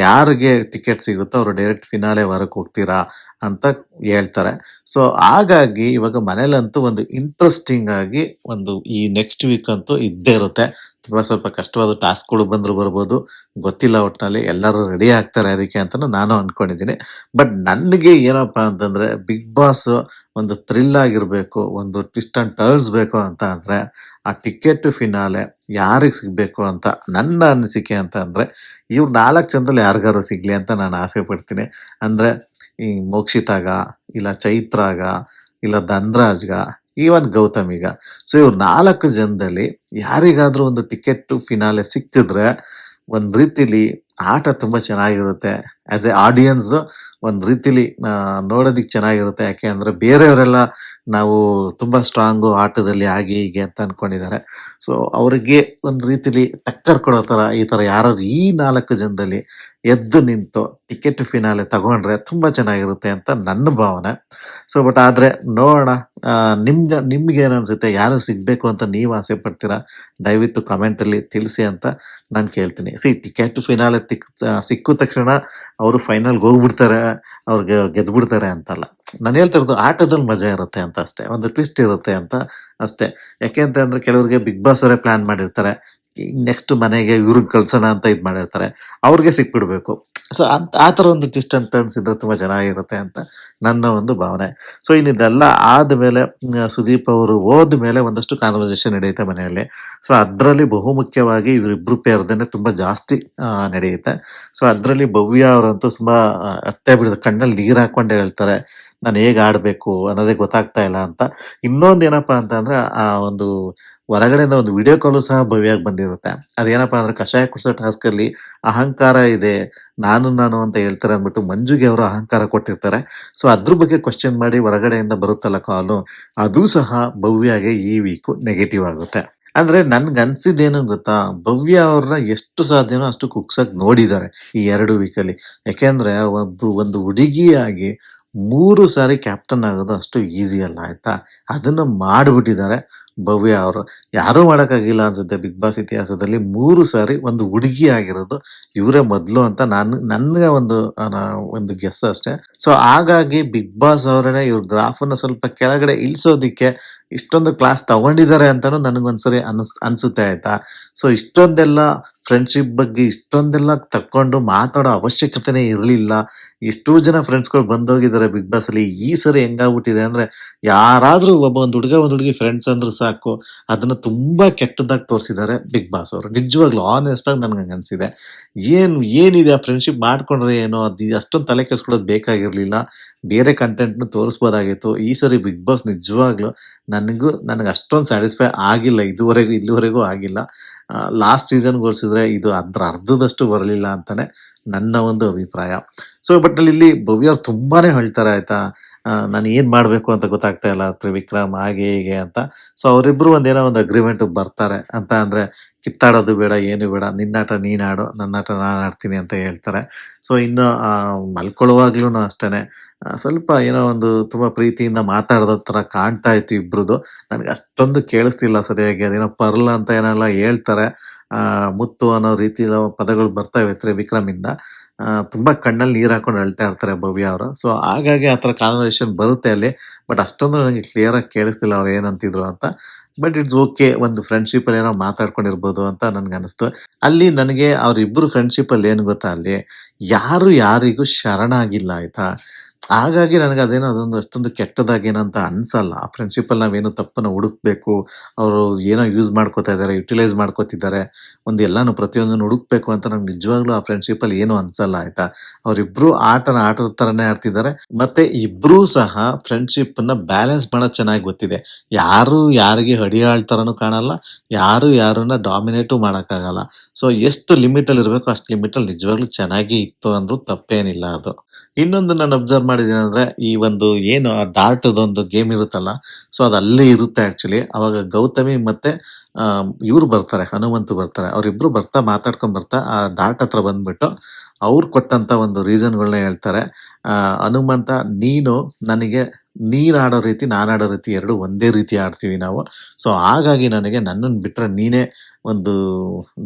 ಯಾರಿಗೆ ಟಿಕೆಟ್ ಸಿಗುತ್ತೋ ಅವರು ಡೈರೆಕ್ಟ್ ಫಿನಾಲೆ ವರೆಗೆ ಹೋಗ್ತೀರಾ ಅಂತ ಹೇಳ್ತಾರೆ. ಸೊ ಹಾಗಾಗಿ ಇವಾಗ ಮನೇಲಂತೂ ಒಂದು ಇಂಟ್ರೆಸ್ಟಿಂಗ್ ಆಗಿ ಒಂದು ಈ ನೆಕ್ಸ್ಟ್ ವೀಕ್ ಅಂತೂ ಇದ್ದೇ ಇರುತ್ತೆ. ತುಂಬಾ ಸ್ವಲ್ಪ ಕಷ್ಟವಾದ ಟಾಸ್ಕ್ಗಳು ಬಂದ್ರು ಬರ್ಬೋದು, ಗೊತ್ತಿಲ್ಲ. ಒಟ್ಟಿನಲ್ಲಿ ಎಲ್ಲರೂ ರೆಡಿ ಆಗ್ತಾರೆ ಅದಕ್ಕೆ ಅಂತಾನು ನಾನು ಅನ್ಕೊಂಡಿದ್ದೀನಿ. ಬಟ್ ನನಗೆ ಏನಪ್ಪಾ ಅಂತಂದ್ರೆ ಬಿಗ್ ಬಾಸ್ ಒಂದು ಥ್ರಿಲ್ ಆಗಿರ್ಬೇಕು, ಒಂದು ಟ್ವಿಸ್ಟ್ ಅಂಡ್ ಟರ್ನ್ಸ್ ಬೇಕು ಅಂತ ಅಂದ್ರೆ ಆ ಟಿಕೆಟ್ ಫಿನಾಲೆ ಯಾರಿಗೆ ಸಿಗ್ಬೇಕು ಅಂತ ನನ್ನ ಅನಿಸಿಕೆ ಅಂತ ಅಂದ್ರೆ ಇವ್ರು 4 ಜನದಲ್ಲಿ ಯಾರಿಗಾರು ಸಿಗ್ಲಿ ಅಂತ ನಾನು ಆಸೆ ಪಡ್ತೀನಿ. ಅಂದ್ರೆ ಈ ಮೋಕ್ಷಿತಾಗ, ಇಲ್ಲ ಚೈತ್ರಾಗ, ಇಲ್ಲ ಧನ್ರಾಜ್ಗ, ಈವನ್ ಗೌತಮಿಗ. ಸೊ ಇವ್ರು 4 ಜನದಲ್ಲಿ ಯಾರಿಗಾದ್ರೂ ಒಂದು ಟಿಕೆಟ್ ಫಿನಾಲೆ ಸಿಕ್ಕಿದ್ರೆ ಒಂದ್ ರೀತಿಲಿ ಆಟ ತುಂಬಾ ಚೆನ್ನಾಗಿರುತ್ತೆ. ಆಸ್ ಎ ಆಡಿಯನ್ಸ್ ಒಂದ್ ರೀತಿಲಿ ನೋಡೋದಿಕ್ ಚೆನ್ನಾಗಿರುತ್ತೆ. ಯಾಕೆ ಅಂದ್ರೆ ಬೇರೆಯವರೆಲ್ಲ ನಾವು ತುಂಬಾ ಸ್ಟ್ರಾಂಗು ಆಟದಲ್ಲಿ ಹಾಗೆ ಹೀಗೆ ಅಂತ ಅನ್ಕೊಂಡಿದ್ದಾರೆ. ಸೊ ಅವ್ರಿಗೆ ಒಂದ್ ರೀತಿಲಿ ಟಕ್ಕರ್ ಕೊಡೋ ತರ ಈ ತರ ಯಾರಾದ್ರು ಈ 4 ಜನದಲ್ಲಿ ಎದ್ದು ನಿಂತು ಟಿಕೆಟ್ ಫಿನಾಲೆ ತಗೊಂಡ್ರೆ ತುಂಬಾ ಚೆನ್ನಾಗಿರುತ್ತೆ ಅಂತ ನನ್ನ ಭಾವನೆ. ಸೊ ಬಟ್ ಆದ್ರೆ ನೋಡೋಣ. ನಿಮ್ಗೆ ಏನ್ ಅನ್ಸುತ್ತೆ? ಯಾರು ಸಿಗ್ಬೇಕು ಅಂತ ನೀವು ಆಸೆ ಪಡ್ತೀರಾ? ದಯವಿಟ್ಟು ಕಮೆಂಟ್ ಅಲ್ಲಿ ತಿಳಿಸಿ ಅಂತ ನಾನು ಕೇಳ್ತೀನಿ. ಟಿಕೆಟ್ ಫಿನಾಲೆ ಸಿಕ್ಕಿದ ತಕ್ಷಣ ಅವರು ಫೈನಲ್ಗೆ ಹೋಗ್ಬಿಡ್ತಾರೆ, ಅವ್ರಿಗೆ ಗೆದ್ಬಿಡ್ತಾರೆ ಅಂತಲ್ಲ. ನಾನು ಹೇಳ್ತಾ ಇರೋದು ಆಟದಲ್ಲಿ ಮಜಾ ಇರುತ್ತೆ ಅಂತ ಅಷ್ಟೇ, ಒಂದು ಟ್ವಿಸ್ಟ್ ಇರುತ್ತೆ ಅಂತ ಅಷ್ಟೇ. ಯಾಕೆ ಅಂತ ಅಂದ್ರೆ ಕೆಲವರಿಗೆ ಬಿಗ್ ಬಾಸ್ ಅವರೇ ಪ್ಲಾನ್ ಮಾಡಿರ್ತಾರೆ, ನೆಕ್ಸ್ಟ್ ಮನೆಗೆ ಇವ್ರಿಗೆ ಕಳ್ಸೋಣ ಅಂತ ಇದ್ ಮಾಡಿರ್ತಾರೆ, ಅವ್ರಿಗೆ ಸಿಕ್ಬಿಡ್ಬೇಕು. ಸೊ ಆ ತರ ಒಂದು ಟ್ವಿಸ್ಟ್ ಅಂಡ್ ಟರ್ನ್ಸ್ ಇದ್ರೆ ತುಂಬಾ ಚೆನ್ನಾಗಿರುತ್ತೆ ಅಂತ ನನ್ನ ಒಂದು ಭಾವನೆ. ಸೊ ಇನ್ನಿದೆಲ್ಲ ಆದ್ಮೇಲೆ ಸುದೀಪ್ ಅವರು ಹೋದ್ಮೇಲೆ ಒಂದಷ್ಟು ಕಾನ್ವರ್ಸೇಷನ್ ನಡೆಯುತ್ತೆ ಮನೆಯಲ್ಲಿ. ಸೊ ಅದ್ರಲ್ಲಿ ಬಹುಮುಖ್ಯವಾಗಿ ಇವರಿಬ್ರು ಪೇರ್ದೇನೆ ತುಂಬಾ ಜಾಸ್ತಿ ನಡೆಯುತ್ತೆ. ಸೊ ಅದ್ರಲ್ಲಿ ಭವ್ಯ ಅವರಂತೂ ತುಂಬಾ ಅತ್ತೆ ಬಿಡಿದ ಕಣ್ಣಲ್ಲಿ ನೀರ್ ಹಾಕೊಂಡೇ ಹೇಳ್ತಾರೆ, ನಾನು ಹೇಗೆ ಆಡ್ಬೇಕು ಅನ್ನೋದೇ ಗೊತ್ತಾಗ್ತಾ ಇಲ್ಲ ಅಂತ. ಇನ್ನೊಂದು ಏನಪ್ಪಾ ಅಂತ ಅಂದ್ರೆ ಆ ಒಂದು ಹೊರಗಡೆಯಿಂದ ಒಂದು ವಿಡಿಯೋ ಕಾಲು ಸಹ ಭವ್ಯಾಗಿ ಬಂದಿರುತ್ತೆ. ಅದೇನಪ್ಪಾ ಅಂದ್ರೆ ಕಷಾಯ ಕುಡಿಸೋ ಟಾಸ್ಕ್ ಅಲ್ಲಿ ಅಹಂಕಾರ ಇದೆ, ನಾನು ಅಂತ ಹೇಳ್ತಾರೆ ಅಂದ್ಬಿಟ್ಟು ಮಂಜುಗೆ ಅವರು ಅಹಂಕಾರ ಕೊಟ್ಟಿರ್ತಾರೆ. ಸೊ ಅದ್ರ ಬಗ್ಗೆ ಕ್ವಶನ್ ಮಾಡಿ ಹೊರಗಡೆಯಿಂದ ಬರುತ್ತಲ್ಲ ಕಾಲು, ಅದು ಸಹ ಭವ್ಯಗೆ ಈ ವೀಕು ನೆಗೆಟಿವ್ ಆಗುತ್ತೆ. ಅಂದ್ರೆ ನನ್ಗೆ ಅನ್ಸಿದ್ದೇನು ಗೊತ್ತಾ, ಭವ್ಯ ಅವ್ರನ್ನ ಎಷ್ಟು ಸಾಧ್ಯನೋ ಅಷ್ಟು ಕುಗ್ಸಕ್ ನೋಡಿದ್ದಾರೆ ಈ 2 ವೀಕಲ್ಲಿ. ಯಾಕೆಂದ್ರೆ ಒಂದು ಹುಡುಗಿಯಾಗಿ 3 ಸಾರಿ ಕ್ಯಾಪ್ಟನ್ ಆಗೋದು ಅಷ್ಟು ಈಸಿ ಅಲ್ಲ, ಆಯ್ತಾ? ಅದನ್ನ ಮಾಡ್ಬಿಟ್ಟಿದ್ದಾರೆ ಭವ್ಯ ಅವರು. ಯಾರೂ ಮಾಡೋಕ್ಕಾಗಿಲ್ಲ ಅನ್ಸುತ್ತೆ ಬಿಗ್ ಬಾಸ್ ಇತಿಹಾಸದಲ್ಲಿ 3 ಸಾರಿ ಒಂದು ಹುಡುಗಿ ಆಗಿರೋದು ಇವರೇ ಮೊದಲು ಅಂತ ನನ್ಗೆ ಒಂದು ಗೆಸ್ ಅಷ್ಟೇ. ಸೊ ಹಾಗಾಗಿ ಬಿಗ್ ಬಾಸ್ ಅವರೇ ಇವ್ರ ಗ್ರಾಫನ್ನ ಸ್ವಲ್ಪ ಕೆಳಗಡೆ ಇಳಿಸೋದಿಕ್ಕೆ ಇಷ್ಟೊಂದು ಕ್ಲಾಸ್ ತಗೊಂಡಿದ್ದಾರೆ ಅಂತಾನು ನನಗೊಂದ್ಸರಿ ಅನ್ಸುತ್ತೆ, ಆಯ್ತಾ? ಸೊ ಇಷ್ಟೊಂದೆಲ್ಲ ಫ್ರೆಂಡ್ಶಿಪ್ ಬಗ್ಗೆ ಇಷ್ಟೊಂದೆಲ್ಲ ತಕೊಂಡು ಮಾತಾಡೋ ಅವಶ್ಯಕತೆನೇ ಇರಲಿಲ್ಲ. ಎಷ್ಟೋ ಜನ ಫ್ರೆಂಡ್ಸ್ಗಳು ಬಂದೋಗಿದ್ದಾರೆ ಬಿಗ್ ಬಾಸ್ ಅಲ್ಲಿ. ಈ ಸರಿ ಹೆಂಗಾಗ್ಬಿಟ್ಟಿದೆ ಅಂದ್ರೆ ಯಾರಾದ್ರೂ ಒಂದು ಹುಡುಗಿ ಫ್ರೆಂಡ್ಸ್ ಅಂದ್ರೂ ಸಾಕು, ಅದನ್ನ ತುಂಬಾ ಕೆಟ್ಟದಾಗಿ ತೋರಿಸಿದ್ದಾರೆ ಬಿಗ್ ಬಾಸ್ ಅವರು. ನಿಜವಾಗ್ಲೂ ಆನೆಸ್ಟ್ ಆಗಿ ನನ್ಗೆ ಅನ್ಸಿದೆ. ಏನಿದೆ ಆ ಫ್ರೆಂಡ್ಶಿಪ್ ಮಾಡ್ಕೊಂಡ್ರೆ ಏನೋ, ಅದು ಅಷ್ಟೊಂದು ತಲೆ ಕೆಡಿಸ್ಕೊಳ್ಳೋದು ಬೇಕಾಗಿರ್ಲಿಲ್ಲ. ಬೇರೆ ಕಂಟೆಂಟ್ನು ತೋರಿಸ್ಬೋದಾಗಿತ್ತು. ಈ ಸರಿ ಬಿಗ್ ಬಾಸ್ ನಿಜವಾಗ್ಲೂ ನನಗೆ ಅಷ್ಟೊಂದು ಸ್ಯಾಟಿಸ್ಫೈ ಆಗಿಲ್ಲ, ಇಲ್ಲಿವರೆಗೂ ಆಗಿಲ್ಲ. ಲಾಸ್ಟ್ ಸೀಸನ್ ಹೋಲಿಸಿದ್ರೆ ಇದು ಅದ್ರ ಅರ್ಧದಷ್ಟು ಬರಲಿಲ್ಲ ಅಂತಾನೆ ನನ್ನ ಒಂದು ಅಭಿಪ್ರಾಯ. ಸೊ ಬಟ್ ಇಲ್ಲಿ ಭವ್ಯ ಅವ್ರು ತುಂಬಾನೇ ಹೇಳ್ತಾರೆ, ಆಯ್ತಾ? ನಾನು ಏನ್ ಮಾಡ್ಬೇಕು ಅಂತ ಗೊತ್ತಾಗ್ತಾ ಇಲ್ಲ, ತ್ರಿವಿಕ್ರಮ್ ಹಾಗೆ ಹೀಗೆ ಅಂತ. ಸೊ ಅವರಿಬ್ರು ಒಂದೇನೋ ಒಂದು ಅಗ್ರಿಮೆಂಟ್ ಬರ್ತಾರೆ ಅಂತ ಅಂದ್ರೆ ಕಿತ್ತಾಡೋದು ಬೇಡ, ಏನು ಬೇಡ, ನಿನ್ನಾಟ ನೀನ್ ಆಡು, ನನ್ನಾಟ ನಾನು ಆಡ್ತೀನಿ ಅಂತ ಹೇಳ್ತಾರೆ. ಸೊ ಇನ್ನು ಮಲ್ಕೊಳ್ಳುವಾಗ್ಲೂ ಅಷ್ಟೇನೆ ಸ್ವಲ್ಪ ಏನೋ ಒಂದು ತುಂಬಾ ಪ್ರೀತಿಯಿಂದ ಮಾತಾಡೋದ ತರ ಕಾಣ್ತಾ ಇತ್ತು ಇಬ್ರದ್ದು. ನನಗೆ ಅಷ್ಟೊಂದು ಕೇಳಿಸ್ತಿಲ್ಲ ಸರಿಯಾಗಿ. ಅದೇನೋ ಪರ್ಲ್ ಅಂತ ಏನೆಲ್ಲ ಹೇಳ್ತಾರೆ, ಮುತ್ತು ಅನ್ನೋ ರೀತಿ ಪದಗಳು ಬರ್ತಾ ಇವೆ ತ್ರಿವಿಕ್ರಮ್ ಇಂದ. ತುಂಬಾ ಕಣ್ಣಲ್ಲಿ ನೀರ್ ಹಾಕೊಂಡು ಅಳ್ತಾ ಇರ್ತಾರೆ ಭವ್ಯ ಅವರು. ಸೊ ಹಾಗಾಗಿ ಆತರ ಕಾನ್ವರ್ಸೇಷನ್ ಬರುತ್ತೆ ಅಲ್ಲಿ. ಬಟ್ ಅಷ್ಟೊಂದು ನನಗೆ ಕ್ಲಿಯರ್ ಆಗಿ ಕೇಳಿಸ್ತಿಲ್ಲ ಅವ್ರು ಏನಂತಿದ್ರು ಅಂತ. ಬಟ್ ಇಟ್ಸ್ ಓಕೆ, ಒಂದು ಫ್ರೆಂಡ್ಶಿಪ್ ಅಲ್ಲಿ ಏನೋ ಮಾತಾಡ್ಕೊಂಡಿರ್ಬೋದು ಅಂತ ನನ್ಗೆ ಅನಿಸ್ತು. ಅಲ್ಲಿ ನನಗೆ ಅವ್ರಿಬ್ರು ಫ್ರೆಂಡ್ಶಿಪ್ ಅಲ್ಲಿ ಏನು ಗೊತ್ತಾ, ಅಲ್ಲಿ ಯಾರು ಯಾರಿಗೂ ಶರಣಾಗಿಲ್ಲ, ಆಯ್ತಾ? ಹಾಗಾಗಿ ನನಗೆ ಅದೊಂದು ಅಷ್ಟೊಂದು ಕೆಟ್ಟದಾಗಿ ಏನಂತ ಅನ್ಸಲ್ಲ. ಆ ಫ್ರೆಂಡ್ಶಿಪ್ ಅಲ್ಲಿ ನಾವೇನು ತಪ್ಪನ್ನ ಹುಡುಕ್ಬೇಕು, ಅವರು ಏನೋ ಯೂಸ್ ಮಾಡ್ಕೋತಾ ಇದ್ದಾರೆ, ಯುಟಿಲೈಸ್ ಮಾಡ್ಕೋತಿದ್ದಾರೆ, ಒಂದು ಎಲ್ಲಾನು ಪ್ರತಿಯೊಂದನ್ನು ಹುಡುಕ್ಬೇಕು ಅಂತ ನಂಗೆ ನಿಜವಾಗ್ಲೂ ಆ ಫ್ರೆಂಡ್ಶಿಪ್ ಅಲ್ಲಿ ಏನು ಅನ್ಸಲ್ಲ, ಆಯ್ತಾ? ಅವರಿಬ್ರು ಆಟದ ತರನೇ ಆಡ್ತಿದ್ದಾರೆ. ಮತ್ತೆ ಇಬ್ರು ಸಹ ಫ್ರೆಂಡ್ಶಿಪ್ ನ ಬ್ಯಾಲೆನ್ಸ್ ಮಾಡೋದು ಚೆನ್ನಾಗಿ ಗೊತ್ತಿದೆ. ಯಾರು ಯಾರಿಗೆ ಹಡಿಯಾಳ್ತರನು ಕಾಣಲ್ಲ, ಯಾರು ಯಾರನ್ನ ಡಾಮಿನೇಟು ಮಾಡಕ್ಕಾಗಲ್ಲ. ಸೊ ಎಷ್ಟು ಲಿಮಿಟ್ ಅಲ್ಲಿ ಇರಬೇಕು ಅಷ್ಟು ಲಿಮಿಟ್ ಅಲ್ಲಿ ನಿಜವಾಗ್ಲೂ ಚೆನ್ನಾಗಿ ಇತ್ತು ಅಂದ್ರೂ ತಪ್ಪೇನಿಲ್ಲ ಅದು. ಇನ್ನೊಂದು ನಾನು ಅಬ್ಸರ್ವ್ ಮಾಡಿದ್ದೀನಿ ಅಂದ್ರೆ ಈ ಒಂದು ಏನು ಆ ಡಾರ್ಟ್ ಒಂದು ಗೇಮ್ ಇರುತ್ತಲ್ಲ, ಸೊ ಅದು ಅಲ್ಲೇ ಇರುತ್ತೆ ಆಕ್ಚುಲಿ. ಅವಾಗ ಗೌತಮಿ ಮತ್ತೆ ಇವ್ರು ಬರ್ತಾರೆ, ಹನುಮಂತು ಬರ್ತಾರೆ. ಅವರಿಬ್ರು ಮಾತಾಡ್ಕೊಂಡ್ ಬರ್ತಾ ಆ ಡಾರ್ಟ್ ಹತ್ರ ಬಂದ್ಬಿಟ್ಟು ಅವ್ರು ಕೊಟ್ಟಂತ ಒಂದು ರೀಸನ್ಗಳನ್ನ ಹೇಳ್ತಾರೆ. ಹನುಮಂತ, ನೀನು ನನಗೆ ನೀನ್ ಆಡೋ ರೀತಿ ನಾನ್ ಆಡೋ ರೀತಿ ಎರಡು ಒಂದೇ ರೀತಿ ಆಡ್ತೀವಿ ನಾವು. ಸೊ ಹಾಗಾಗಿ ನನಗೆ ನನ್ನನ್ನು ಬಿಟ್ರೆ ನೀನೇ ಒಂದು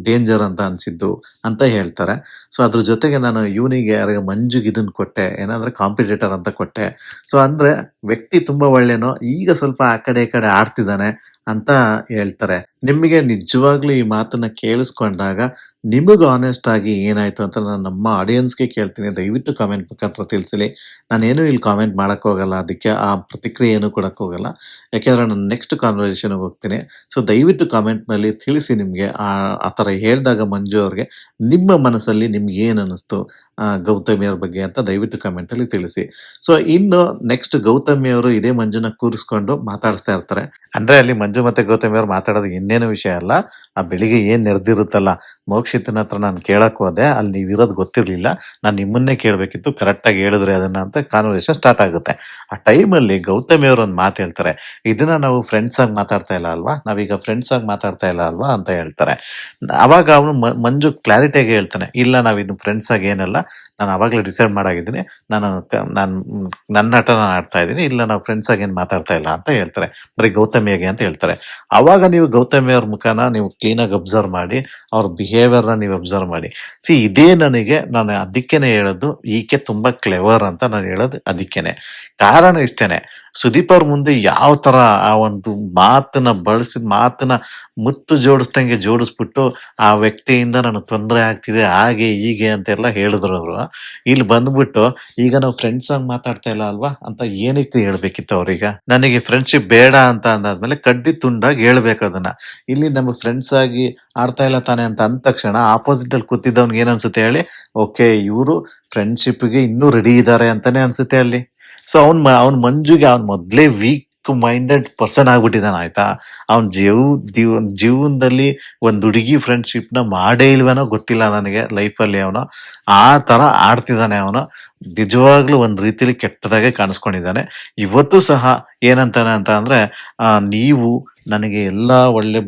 ಡೇಂಜರ್ ಅಂತ ಅನ್ಸಿದ್ದು ಅಂತ ಹೇಳ್ತಾರೆ. ಸೊ ಅದ್ರ ಜೊತೆಗೆ ನಾನು ಇವನಿಗೆ ಯಾರಿಗೆ ಮಂಜುಗೆ ಇದನ್ನ ಕೊಟ್ಟೆ, ಏನಂದ್ರೆ ಕಾಂಪಿಟೇಟರ್ ಅಂತ ಕೊಟ್ಟೆ. ಸೊ ಅಂದ್ರೆ ವ್ಯಕ್ತಿ ತುಂಬಾ ಒಳ್ಳೆನೋ, ಈಗ ಸ್ವಲ್ಪ ಆ ಕಡೆ ಈ ಕಡೆ ಆಡ್ತಿದ್ದಾನೆ ಅಂತ ಹೇಳ್ತಾರೆ. ನಿಮಗೆ ನಿಜವಾಗ್ಲೂ ಈ ಮಾತನ್ನ ಕೇಳಿಸ್ಕೊಂಡಾಗ ನಿಮಗೆ ಆನೆಸ್ಟ್ ಆಗಿ ಏನಾಯ್ತು ಅಂತ ನಾನು ನಮ್ಮ ಆಡಿಯನ್ಸ್ಗೆ ಕೇಳ್ತೀನಿ. ದಯವಿಟ್ಟು ಕಾಮೆಂಟ್ ಮುಖಾಂತರ ತಿಳಿಸಲಿ. ನಾನೇನು ಇಲ್ಲಿ ಕಾಮೆಂಟ್ ಮಾಡಕ್ ಹೋಗಲ್ಲ, ಅದಕ್ಕೆ ಆ ಪ್ರತಿಕ್ರಿಯೆ ಏನು ಕೊಡಕ್ ಹೋಗಲ್ಲ. ಯಾಕೆಂದ್ರೆ ನಾನು ನೆಕ್ಸ್ಟ್ ಕಾನ್ವರ್ಸೇಷನ್ ಹೋಗ್ತೀನಿ. ಸೊ ದಯವಿಟ್ಟು ಕಾಮೆಂಟ್ ನಲ್ಲಿ ತಿಳಿಸಿ ನಿಮ್ಗೆ ಆ ತರ ಹೇಳ್ದಾಗ ಮಂಜು ಅವ್ರಿಗೆ ನಿಮ್ಮ ಮನಸ್ಸಲ್ಲಿ ನಿಮ್ಗೆ ಏನ್ ಅನಿಸ್ತು ಗೌತಮಿ ಅವ್ರ ಬಗ್ಗೆ ಅಂತ ದಯವಿಟ್ಟು ಕಮೆಂಟ್ ಅಲ್ಲಿ ತಿಳಿಸಿ. ಸೊ ಇನ್ನು ನೆಕ್ಸ್ಟ್ ಗೌತಮಿ ಅವರು ಇದೇ ಮಂಜುನ ಕೂರಿಸ್ಕೊಂಡು ಮಾತಾಡಿಸ್ತಾ ಇರ್ತಾರೆ. ಅಂದ್ರೆ ಅಲ್ಲಿ ಮಂಜು ಮತ್ತೆ ಗೌತಮಿ ಅವ್ರು ಮಾತಾಡೋದು ಇನ್ನೇನು ವಿಷಯ ಅಲ್ಲ, ಆ ಬೆಳಿಗ್ಗೆ ಏನ್ ನಡೆದಿರುತ್ತಲ್ಲ, ಮೋಕ್ಷಿತನ ಹತ್ರ ನಾನು ಕೇಳಕ್ ಹೋದೆ, ಅಲ್ಲಿ ನೀವಿರೋದು ಗೊತ್ತಿರ್ಲಿಲ್ಲ, ನಾನು ನಿಮ್ಮನ್ನೇ ಕೇಳಬೇಕಿತ್ತು, ಕರೆಕ್ಟ್ ಆಗಿ ಹೇಳಿದ್ರೆ ಅದನ್ನ ಅಂತ ಕಾನ್ವರ್ಸೇಷನ್ ಸ್ಟಾರ್ಟ್ ಆಗುತ್ತೆ. ಆ ಟೈಮಲ್ಲಿ ಗೌತಮಿ ಅವರು ಒಂದು ಮಾತು ಹೇಳ್ತಾರೆ, ಇದನ್ನ ನಾವು ಫ್ರೆಂಡ್ಸ್ ಆಗಿ ಮಾತಾಡ್ತಾ ಇಲ್ಲ ಅಲ್ವಾ, ನಾವೀಗ ಫ್ರೆಂಡ್ಸ್ ಆಗಿ ಮಾತಾಡ್ತಾ ಇಲ್ಲ ಅಲ್ವಾ ಅಂತ ಹೇಳ್ತಾರೆ. ಅವಾಗ ಅವನು ಮಂಜು ಕ್ಲಾರಿಟಿಯಾಗಿ ಹೇಳ್ತಾನೆ, ಇಲ್ಲ ನಾವ್ ಇದು ಫ್ರೆಂಡ್ಸ್ ಆಗಿ ಏನಲ್ಲ, ನಾನು ಅವಾಗಲೇ ಡಿಸೈಡ್ ಮಾಡಾಗಿದ್ದೀನಿ, ನಾನು ನನ್ನ ಆಟ ನಾನು ಆಡ್ತಾ ಇದ್ದೀನಿ, ಇಲ್ಲ ನಾವು ಫ್ರೆಂಡ್ಸ್ ಆಗಿ ಏನ್ ಮಾತಾಡ್ತಾ ಇಲ್ಲ ಅಂತ ಹೇಳ್ತಾರೆ, ಬರೀ ಗೌತಮಿಯಾಗೆ ಅಂತ ಹೇಳ್ತಾರೆ. ಅವಾಗ ನೀವು ಗೌತಮಿ ಅವ್ರ ಮುಖನ ನೀವು ಕ್ಲೀನಾಗಿ ಅಬ್ಸರ್ವ್ ಮಾಡಿ, ಅವ್ರ ಬಿಹೇವಿಯರ್ನ ನೀವು ಅಬ್ಸರ್ವ್ ಮಾಡಿ. ಇದೇ ನಾನು ಅದಕ್ಕೇನೆ ಹೇಳೋದು, ಈಕೆ ತುಂಬಾ ಕ್ಲೆವರ್ ಅಂತ ನಾನು ಹೇಳೋದು ಅದಕ್ಕೇನೆ. ಕಾರಣ ಇಷ್ಟೇನೆ, ಸುದೀಪ್ ಅವ್ರ ಮುಂದೆ ಯಾವ ತರ ಆ ಒಂದು ಬಳಸಿದ ಮಾತನ್ನ ಮುತ್ತು ಜೋಡಿಸ್ದಂಗೆ ಜೋಡಿಸ್ಬಿಟ್ಟು ಆ ವ್ಯಕ್ತಿಯಿಂದ ನನಗೆ ತೊಂದರೆ ಆಗ್ತಿದೆ ಹಾಗೆ ಹೀಗೆ ಅಂತೆಲ್ಲ ಹೇಳಿದ್ರು ಅವರು. ಇಲ್ಲಿ ಬಂದ್ಬಿಟ್ಟು ಈಗ ನಾವು ಫ್ರೆಂಡ್ಸ್ ಆಗಿ ಮಾತಾಡ್ತಾ ಇಲ್ಲ ಅಲ್ವಾ ಅಂತ ಏನಕ್ಕೆ ಹೇಳ್ಬೇಕಿತ್ತು ಅವ್ರೀಗ? ನನಗೆ ಫ್ರೆಂಡ್ಶಿಪ್ ಬೇಡ ಅಂತ ಅಂದಾದ್ಮೇಲೆ ಕಡ್ಡಿ ತುಂಡಾಗಿ ಹೇಳ್ಬೇಕು ಅದನ್ನ. ಇಲ್ಲಿ ನಮ್ಮ ಫ್ರೆಂಡ್ಸ್ ಆಗಿ ಆಡ್ತಾ ಇಲ್ಲ ತಾನೆ ಅಂತ ಅಂದ ತಕ್ಷಣ ಆಪೋಸಿಟ್ ಅಲ್ಲಿ ಕೂತಿದ್ದವ್ನಿಗೆ ಏನ್ ಅನ್ಸುತ್ತೆ ಹೇಳಿ? ಓಕೆ, ಇವರು ಫ್ರೆಂಡ್ಶಿಪ್ಗೆ ಇನ್ನೂ ರೆಡಿ ಇದ್ದಾರೆ ಅಂತಾನೆ ಅನ್ಸುತ್ತೆ ಅಲ್ಲಿ. ಸೊ ಅವ್ನ್ ಮಂಜುಗೆ ಅವ್ನ್ ಮೊದ್ಲೇ ವೀಕ್ ಮೈಂಡೆಡ್ ಪರ್ಸನ್ ಆಗ್ಬಿಟ್ಟಿದಾನ, ಆಯ್ತಾ? ಅವ್ನ್ ಜೀವನದಲ್ಲಿ ಒಂದ್ ಹುಡುಗಿ ಫ್ರೆಂಡ್ಶಿಪ್ ನ ಮಾಡೇ ಇಲ್ವೇನೋ ಗೊತ್ತಿಲ್ಲ ನನಗೆ ಲೈಫಲ್ಲಿ. ಅವನು ಆ ತರ ಆಡ್ತಿದ್ದಾನೆ. ಅವನು ನಿಜವಾಗ್ಲೂ ಒಂದ್ ರೀತಿಲಿ ಕೆಟ್ಟದಾಗೆ ಕಾಣಿಸ್ಕೊಂಡಿದ್ದಾನೆ. ಇವತ್ತು ಸಹ ಏನಂತಾನೆ ಅಂತ ಅಂದ್ರೆ, ನೀವು ನನಗೆ ಎಲ್ಲಾ ಒಳ್ಳೆ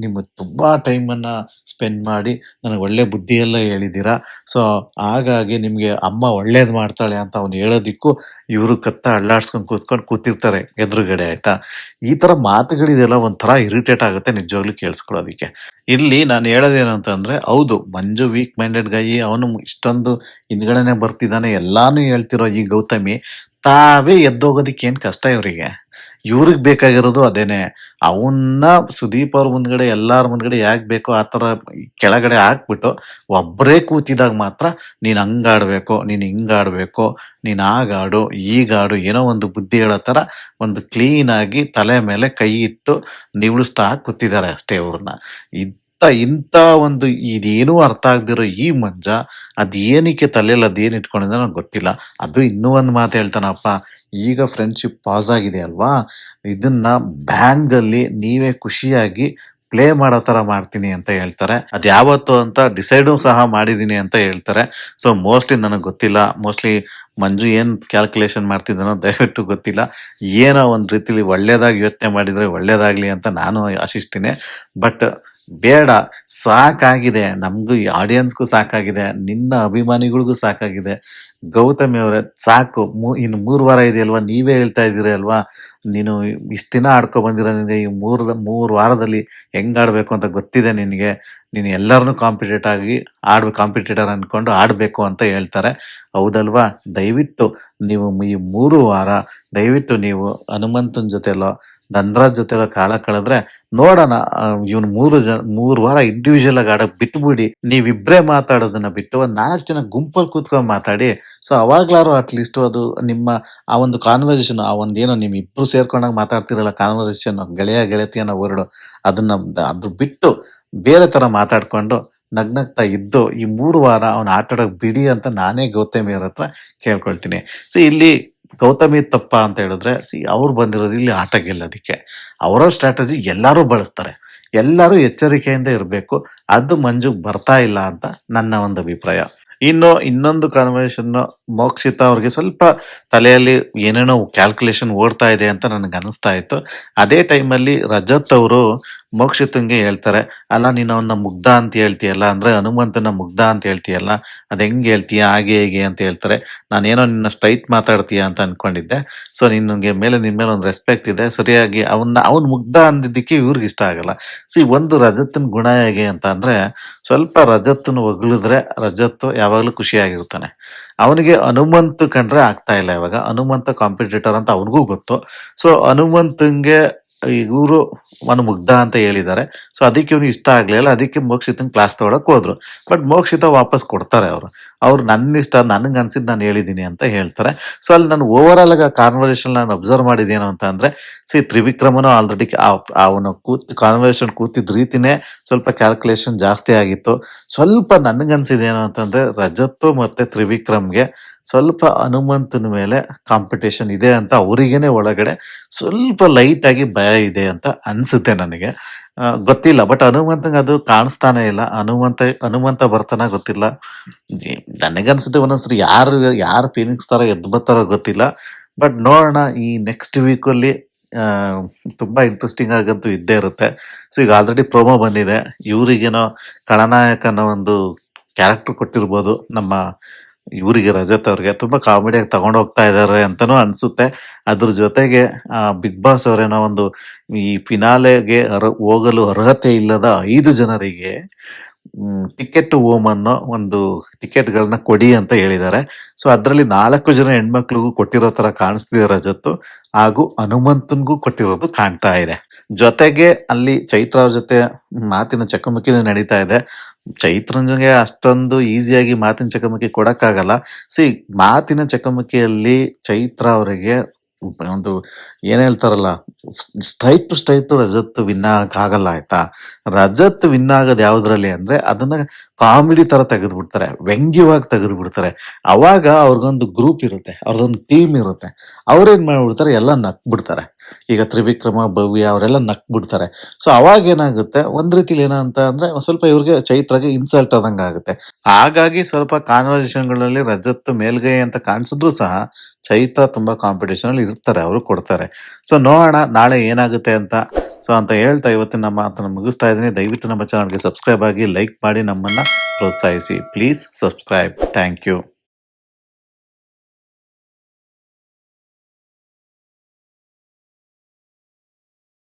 ನಿಮ್ಮ ತುಂಬಾ ಟೈಮ್ ಅನ್ನ ಸ್ಪೆಂಡ್ ಮಾಡಿ ನನಗೆ ಒಳ್ಳೆ ಬುದ್ಧಿ ಎಲ್ಲ ಹೇಳಿದ್ದೀರಾ. ಸೊ ಹಾಗಾಗಿ ನಿಮ್ಗೆ ಅಮ್ಮ ಒಳ್ಳೇದ್ ಮಾಡ್ತಾಳೆ ಅಂತ ಅವ್ನು ಹೇಳೋದಿಕ್ಕೂ ಇವರು ಕತ್ತ ಅಳ್ಳಾಡ್ಸ್ಕೊಂಡು ಕೂತಿರ್ತಾರೆ ಎದುರುಗಡೆ, ಆಯ್ತಾ? ಈ ತರ ಮಾತುಗಳಿದೆಲ್ಲ ಒಂಥರ ಇರಿಟೇಟ್ ಆಗುತ್ತೆ ನಿಜವಾಗ್ಲೂ ಕೇಳಿಸ್ಕೊಳ್ಳೋದಿಕ್ಕೆ. ಇಲ್ಲಿ ನಾನು ಹೇಳೋದೇನು ಅಂತಂದ್ರೆ, ಹೌದು ಮಂಜು ವೀಕ್ ಮೈಂಡೆಡ್ ಗಾಯಿ, ಅವನು ಇಷ್ಟೊಂದು ಹಿಂದ್ಗಡೆನೆ ಬರ್ತಿದ್ದಾನೆ, ಎಲ್ಲಾನು ಹೇಳ್ತಿರೋ ಈ ಗೌತಮಿ ತಾವೇ ಎದ್ದೋಗೋದಿಕ್ಕೆ ಏನ್ ಕಷ್ಟ ಇವರಿಗೆ? ಇವ್ರಿಗೆ ಬೇಕಾಗಿರೋದು ಅದೇನೆ. ಅವನ್ನ ಸುದೀಪ್ ಅವ್ರ ಮುಂದ್ಗಡೆ ಎಲ್ಲಾರ ಮುಂದ್ಗಡೆ ಯಾಕೆ ಬೇಕೋ ಆತರ ಕೆಳಗಡೆ ಹಾಕ್ಬಿಟ್ಟು ಒಬ್ಬರೇ ಕೂತಿದಾಗ ಮಾತ್ರ ನೀನ್ ಹಂಗಾಡ್ಬೇಕು, ನೀನ್ ಹಿಂಗಾಡ್ಬೇಕು, ನೀನ್ ಆಗಾಡು ಈಗಾಡು ಏನೋ ಒಂದು ಬುದ್ಧಿ ಹೇಳೋ ತರ ಒಂದು ಕ್ಲೀನ್ ಆಗಿ ತಲೆ ಮೇಲೆ ಕೈ ಇಟ್ಟು ನಿವಳಿಸ್ತಾ ಕೂತಿದ್ದಾರೆ ಅಷ್ಟೇ ಅವ್ರನ್ನ. ಇಂಥ ಒಂದು ಇದೇನೂ ಅರ್ಥ ಆಗ್ದಿರೋ ಈ ಮಂಜ ಅದೇನಕ್ಕೆ ತಲೆಯಲ್ಲಿ ಅದೇನ್ ಇಟ್ಕೊಂಡಿದ್ದ ನಂಗೆ ಗೊತ್ತಿಲ್ಲ. ಅದು ಇನ್ನೂ ಒಂದು ಮಾತು ಹೇಳ್ತಾನಪ್ಪ, ಈಗ ಫ್ರೆಂಡ್ಶಿಪ್ ಪಾಸ್ ಆಗಿದೆ ಅಲ್ವಾ, ಇದನ್ನ ಬ್ಯಾಂಗ್ ಅಲ್ಲಿ ನೀವೇ ಖುಷಿಯಾಗಿ ಪ್ಲೇ ಮಾಡೋ ತರ ಮಾಡ್ತೀನಿ ಅಂತ ಹೇಳ್ತಾರೆ. ಅದ್ ಯಾವತ್ತು ಅಂತ ಡಿಸೈಡು ಸಹ ಮಾಡಿದೀನಿ ಅಂತ ಹೇಳ್ತಾರೆ. ಸೊ ಮೋಸ್ಟ್ಲಿ ನನಗೆ ಗೊತ್ತಿಲ್ಲ, ಮೋಸ್ಟ್ಲಿ ಮಂಜು ಏನ್ ಕ್ಯಾಲ್ಕುಲೇಷನ್ ಮಾಡ್ತಿದ್ದಾನೋ ದಯವಿಟ್ಟು ಗೊತ್ತಿಲ್ಲ. ಏನೋ ಒಂದ್ ರೀತಿಲಿ ಒಳ್ಳೇದಾಗಿ ಯೋಚನೆ ಮಾಡಿದ್ರೆ ಒಳ್ಳೇದಾಗ್ಲಿ ಅಂತ ನಾನು ಆಶಿಸ್ತೀನಿ. ಬಟ್ ಬೇಡ, ಸಾಕಾಗಿದೆ, ನಮ್ಗೂ ಆಡಿಯನ್ಸ್ಗೂ ಸಾಕಾಗಿದೆ, ನಿನ್ನ ಅಭಿಮಾನಿಗಳಿಗೂ ಸಾಕಾಗಿದೆ. ಗೌತಮಿ ಅವರೇ ಸಾಕು, ಇನ್ನು 3 ವಾರ ಇದೆಯಲ್ವಾ, ನೀವೇ ಹೇಳ್ತಾ ಇದ್ದೀರಿ ಅಲ್ವಾ, ನೀನು ಇಷ್ಟ ದಿನ ಆಡ್ಕೊ ಬಂದಿರೋ ನಿನಗೆ ಈ 3 ವಾರದಲ್ಲಿ ಹೆಂಗ್ ಆಡ್ಬೇಕು ಅಂತ ಗೊತ್ತಿದೆ ನಿನಗೆ, ನೀನು ಎಲ್ಲರನ್ನೂ ಕಾಂಪಿಟೇಟರ್ ಅನ್ಕೊಂಡು ಆಡ್ಬೇಕು ಅಂತ ಹೇಳ್ತಾರೆ. ಹೌದಲ್ವಾ? ದಯವಿಟ್ಟು ನೀವು ಈ 3 ವಾರ ದಯವಿಟ್ಟು ನೀವು ಹನುಮಂತನ ಜೊತೆಲೋ ಧನ್ರಾಜ್ ಜೊತೆಲೋ ಕಾಲ ಕಳೆದ್ರೆ ನೋಡೋಣ. ಇವ್ನು 3 ವಾರ ಇಂಡಿವಿಜುವಲ್ ಆಗಿ ಆಡಕ್ ಬಿಟ್ಬಿಡಿ, ನೀವಿಬ್ರೇ ಮಾತಾಡೋದನ್ನ ಬಿಟ್ಟು ಒಂದ್ 4 ಜನ ಗುಂಪಲ್ಲಿ ಕೂತ್ಕೊಂಡ್ ಮಾತಾಡಿ. ಸೊ ಅವಾಗ್ಲಾರು ಅಟ್ಲೀಸ್ಟ್ ಅದು ನಿಮ್ಮ ಆ ಒಂದು ಕಾನ್ವರ್ಸೇಷನ್, ಆ ಒಂದೇನೋ ನಿಮ್ ಇಬ್ರು ಸೇರ್ಕೊಂಡಾಗ ಮಾತಾಡ್ತಿರಲ್ಲ ಕಾನ್ವರ್ಸೇಷನ್, ಗೆಳತಿ ಅನ್ನೋ ವರ್ಡ್, ಅದು ಬಿಟ್ಟು ಬೇರೆ ತರ ಮಾತಾಡ್ಕೊಂಡು ನಗ್ನಗ್ತಾ ಇದ್ದು ಈ 3 ವಾರ ಅವ್ನ ಆಟಾಡಕ್ ಬಿಡಿ ಅಂತ ನಾನೇ ಗೌತಮಿ ಅವ್ರ ಹತ್ರ ಕೇಳ್ಕೊಳ್ತೀನಿ. ಇಲ್ಲಿ ಗೌತಮಿ ತಪ್ಪ ಅಂತ ಹೇಳಿದ್ರೆ, ಅವ್ರು ಬಂದಿರೋದು ಇಲ್ಲಿ ಆಟ ಗೆಲ್ಲೋದಿಕ್ಕೆ. ಅವರ ಸ್ಟ್ರಾಟಜಿ ಎಲ್ಲಾರು ಬಳಸ್ತಾರೆ, ಎಲ್ಲರೂ ಎಚ್ಚರಿಕೆಯಿಂದ ಇರಬೇಕು. ಅದು ಮಂಜುಗ್ ಬರ್ತಾ ಇಲ್ಲ ಅಂತ ನನ್ನ ಒಂದು ಅಭಿಪ್ರಾಯ. ಇನ್ನೊಂದು ಕಾನ್ವರ್ಸೇಷನ್, ಮೋಕ್ಷಿತ ಅವ್ರಿಗೆ ಸ್ವಲ್ಪ ತಲೆಯಲ್ಲಿ ಏನೇನೋ ಕ್ಯಾಲ್ಕುಲೇಷನ್ ಓಡ್ತಾ ಇದೆ ಅಂತ ನನಗೆ ಅನಿಸ್ತಾ ಇತ್ತು. ಅದೇ ಟೈಮಲ್ಲಿ ರಜತ್ ಅವರು ಮೋಕ್ಷಿತಂಗೆ ಹೇಳ್ತಾರೆ, "ಅಲ್ಲ ನೀನು ಅವನ್ನ ಮುಗ್ಧ ಅಂತ ಹೇಳ್ತೀಯಲ್ಲ, ಅಂದ್ರೆ ಹನುಮಂತನ ಮುಗ್ಧ ಅಂತ ಹೇಳ್ತೀಯಲ್ಲ, ಅದ್ ಹೆಂಗ್ ಹೇಳ್ತೀಯ ಹಾಗೆ ಹೀಗೆ ಅಂತ ಹೇಳ್ತಾರೆ. ನಾನೇನೋ ನಿನ್ನ ಸ್ಟ್ರೈಟ್ ಮಾತಾಡ್ತೀಯ ಅಂತ ಅನ್ಕೊಂಡಿದ್ದೆ. ಸೊ ನಿನ್ಗೆ ನಿನ್ ಮೇಲೆ ಒಂದು ರೆಸ್ಪೆಕ್ಟ್ ಇದೆ. ಸರಿಯಾಗಿ ಅವ್ನ್ ಮುಗ್ಧ ಅಂದಿದ್ದಕ್ಕೆ ಇವ್ರಿಗೆ ಇಷ್ಟ ಆಗಲ್ಲ. ಒಂದು ರಜತನ್ ಗುಣ ಹೇಗೆ ಅಂತ ಅಂದ್ರೆ ಸ್ವಲ್ಪ ರಜತ್ನ ಹೊಗಳಿದ್ರೆ ರಜತ್ ಯಾವಾಗ್ಲೂ ಖುಷಿಯಾಗಿರ್ತಾನೆ. ಅವನಿಗೆ ಹನುಮಂತ್ ಕಂಡ್ರೆ ಆಗ್ತಾ ಇಲ್ಲ ಇವಾಗ. ಹನುಮಂತ ಕಾಂಪಿಟೇಟರ್ ಅಂತ ಅವನಿಗೂ ಗೊತ್ತು. ಸೊ ಹನುಮಂತಂಗೆ ಇವರು ಮುಗ್ಧ ಅಂತ ಹೇಳಿದ್ದಾರೆ. ಸೊ ಅದಕ್ಕೆ ಇವ್ನಿಗೆ ಇಷ್ಟ ಆಗ್ಲಿಲ್ಲ. ಅದಕ್ಕೆ ಮೋಕ್ಷಿತಂಗ್ ಕ್ಲಾಸ್ ತಗೊಳಕ್ ಹೋದ್ರು. ಬಟ್ ಮೋಕ್ಷಿತ ವಾಪಸ್ ಕೊಡ್ತಾರೆ ಅವ್ರು ನನ್ನ ಇಷ್ಟ, ನನಗೆ ಅನ್ಸಿದ್ ನಾನು ಹೇಳಿದೀನಿ ಅಂತ ಹೇಳ್ತಾರೆ. ಸೊ ಅಲ್ಲಿ ನಾನು ಓವರ್ ಆಲ್ ಆಗಿ ಕಾನ್ವರ್ಸೇಷನ್ ನಾನು ಅಬ್ಸರ್ವ್ ಮಾಡಿದ್ದೇನು ಅಂತ ಅಂದ್ರೆ, ತ್ರಿವಿಕ್ರಮನು ಆಲ್ರೆಡಿ ಅವನು ಕಾನ್ವರ್ಸೇಷನ್ ಕೂತಿದ್ ರೀತಿನೇ ಸ್ವಲ್ಪ ಕ್ಯಾಲ್ಕುಲೇಷನ್ ಜಾಸ್ತಿ ಆಗಿತ್ತು. ಸ್ವಲ್ಪ ನನಗನ್ಸಿದೇನು ಅಂತಂದ್ರೆ ರಜತ್ ಮತ್ತೆ ತ್ರಿವಿಕ್ರಮ್ಗೆ ಸ್ವಲ್ಪ ಹನುಮಂತನ ಮೇಲೆ ಕಾಂಪಿಟೇಷನ್ ಇದೆ ಅಂತ ಅವರಿಗೇನೆ ಒಳಗಡೆ ಸ್ವಲ್ಪ ಲೈಟ್ ಆಗಿ ಭಯ ಇದೆ ಅಂತ ಅನ್ಸುತ್ತೆ ನನಗೆ. ಗೊತ್ತಿಲ್ಲ, ಬಟ್ ಹನುಮಂತಂಗೆ ಅದು ಕಾಣಿಸ್ತಾನೆ ಇಲ್ಲ. ಹನುಮಂತ ಬರ್ತಾನ ಗೊತ್ತಿಲ್ಲ. ನನಗನ್ಸುತ್ತೆ ಒಂದೊಂದ್ಸರಿ ಯಾರು ಫೀಲಿಂಗ್ಸ್ ತರ ಎದ್ದು ಬರ್ತಾರೋ ಗೊತ್ತಿಲ್ಲ. ಬಟ್ ನೋಡೋಣ, ಈ ನೆಕ್ಸ್ಟ್ ವೀಕ್ ಅಲ್ಲಿ ತುಂಬಾ ಇಂಟ್ರೆಸ್ಟಿಂಗ್ ಆಗಂತೂ ಇದ್ದೇ ಇರುತ್ತೆ. ಸೊ ಈಗ ಆಲ್ರೆಡಿ ಪ್ರೋಮೋ ಬಂದಿದೆ. ಇವರಿಗೇನೋ ಖಳನಾಯಕ ಅನ್ನೋ ಒಂದು ಕ್ಯಾರೆಕ್ಟರ್ ಕೊಟ್ಟಿರ್ಬೋದು ನಮ್ಮ ಇವರಿಗೆ, ರಜತ್ ಅವ್ರಿಗೆ. ತುಂಬಾ ಕಾಮಿಡಿಯಾಗಿ ತಗೊಂಡು ಹೋಗ್ತಾ ಇದ್ದಾರೆ ಅಂತಾನೂ ಅನ್ಸುತ್ತೆ. ಅದ್ರ ಜೊತೆಗೆ ಬಿಗ್ ಬಾಸ್ ಅವರೇನೋ ಒಂದು ಈ ಫಿನಾಲೆಗೆ ಹೋಗಲು ಅರ್ಹತೆ ಇಲ್ಲದ 5 ಜನರಿಗೆ ಟಿಕೆಟ್ ಹೋಮ್ ಅನ್ನೋ ಒಂದು ಟಿಕೆಟ್ಗಳನ್ನ ಕೊಡಿ ಅಂತ ಹೇಳಿದ್ದಾರೆ. ಸೊ ಅದರಲ್ಲಿ 4 ಜನ ಹೆಣ್ಮಕ್ಳಿಗೂ ಕೊಟ್ಟಿರೋ ತರ ಕಾಣಿಸ್ತಿದೆ ರಜತ್, ಹಾಗೂ ಹನುಮಂತನ್ಗೂ ಕೊಟ್ಟಿರೋದು ಕಾಣ್ತಾ ಇದೆ. ಜೊತೆಗೆ ಅಲ್ಲಿ ಚೈತ್ರ ಅವ್ರ ಜೊತೆ ಮಾತಿನ ಚಕಮಕಿನೂ ನಡೀತಾ ಇದೆ. ಚೈತ್ರನ್ಗೆ ಅಷ್ಟೊಂದು ಈಸಿಯಾಗಿ ಮಾತಿನ ಚಕಮಕಿ ಕೊಡಕ್ಕಾಗಲ್ಲ. ಮಾತಿನ ಚಕಮಕಿಯಲ್ಲಿ ಚೈತ್ರ ಅವರಿಗೆ ಒಂದು ಏನ್ ಹೇಳ್ತಾರಲ್ಲ, straight to straight Rajat win ಆಗಲ್ಲ, ಆಯ್ತಾ. ರಜತ್ ವಿನ್ ಆಗೋದು ಯಾವ್ದ್ರಲ್ಲಿ ಅಂದ್ರೆ ಅದನ್ನ ಕಾಮಿಡಿ ತರ ತೆಗೆದು ಬಿಡ್ತಾರೆ, ವ್ಯಂಗ್ಯವಾಗಿ ತೆಗೆದು ಬಿಡ್ತಾರೆ. ಅವಾಗ ಅವ್ರಿಗೊಂದು ಗ್ರೂಪ್ ಇರುತ್ತೆ, ಅವ್ರದೊಂದು ಟೀಮ್ ಇರುತ್ತೆ. ಅವ್ರೇನ್ ಮಾಡ್ಬಿಡ್ತಾರೆ, ಎಲ್ಲ ನಕ್ ಬಿಡ್ತಾರೆ. ಈಗ ತ್ರಿವಿಕ್ರಮ, ಭವ್ಯ ಅವರೆಲ್ಲ ನಕ್ ಬಿಡ್ತಾರೆ. ಸೊ ಅವಾಗ ಏನಾಗುತ್ತೆ, ಒಂದ್ ರೀತಿಲಿ ಏನಂತ ಅಂದ್ರೆ ಸ್ವಲ್ಪ ಇವ್ರಿಗೆ ಚೈತ್ರಗೆ ಇನ್ಸಲ್ಟ್ ಆದಂಗ ಆಗುತ್ತೆ. ಹಾಗಾಗಿ ಸ್ವಲ್ಪ ಕಾನ್ವರ್ಸೇಷನ್ಗಳಲ್ಲಿ ರಜತ್ ಮೇಲ್ಗೈ ಅಂತ ಕಾಣಿಸಿದ್ರು ಸಹ ಚೈತ್ರ ತುಂಬಾ ಕಾಂಪಿಟೇಷನ್ ಅಲ್ಲಿ ಇರ್ತಾರೆ, ಅವರು ಕೊಡ್ತಾರೆ. ಸೊ ನೋಡೋಣ ನಾಳೆ ಏನಾಗುತ್ತೆ ಅಂತ. ಸೊ ಅಂತ ಹೇಳ್ತಾ ಇವತ್ತಿನ ನಮ್ಮ ಮಾತನ್ನ ಮುಗಿಸ್ತಾ ಇದ್ದೀನಿ. ದಯವಿಟ್ಟು ನಮ್ಮ ಚಾನಲ್ಗೆ ಸಬ್ಸ್ಕ್ರೈಬ್ ಆಗಿ, ಲೈಕ್ ಮಾಡಿ, ನಮ್ಮನ್ನ ಪ್ರೋತ್ಸಾಹಿಸಿ. Please subscribe. Thank you.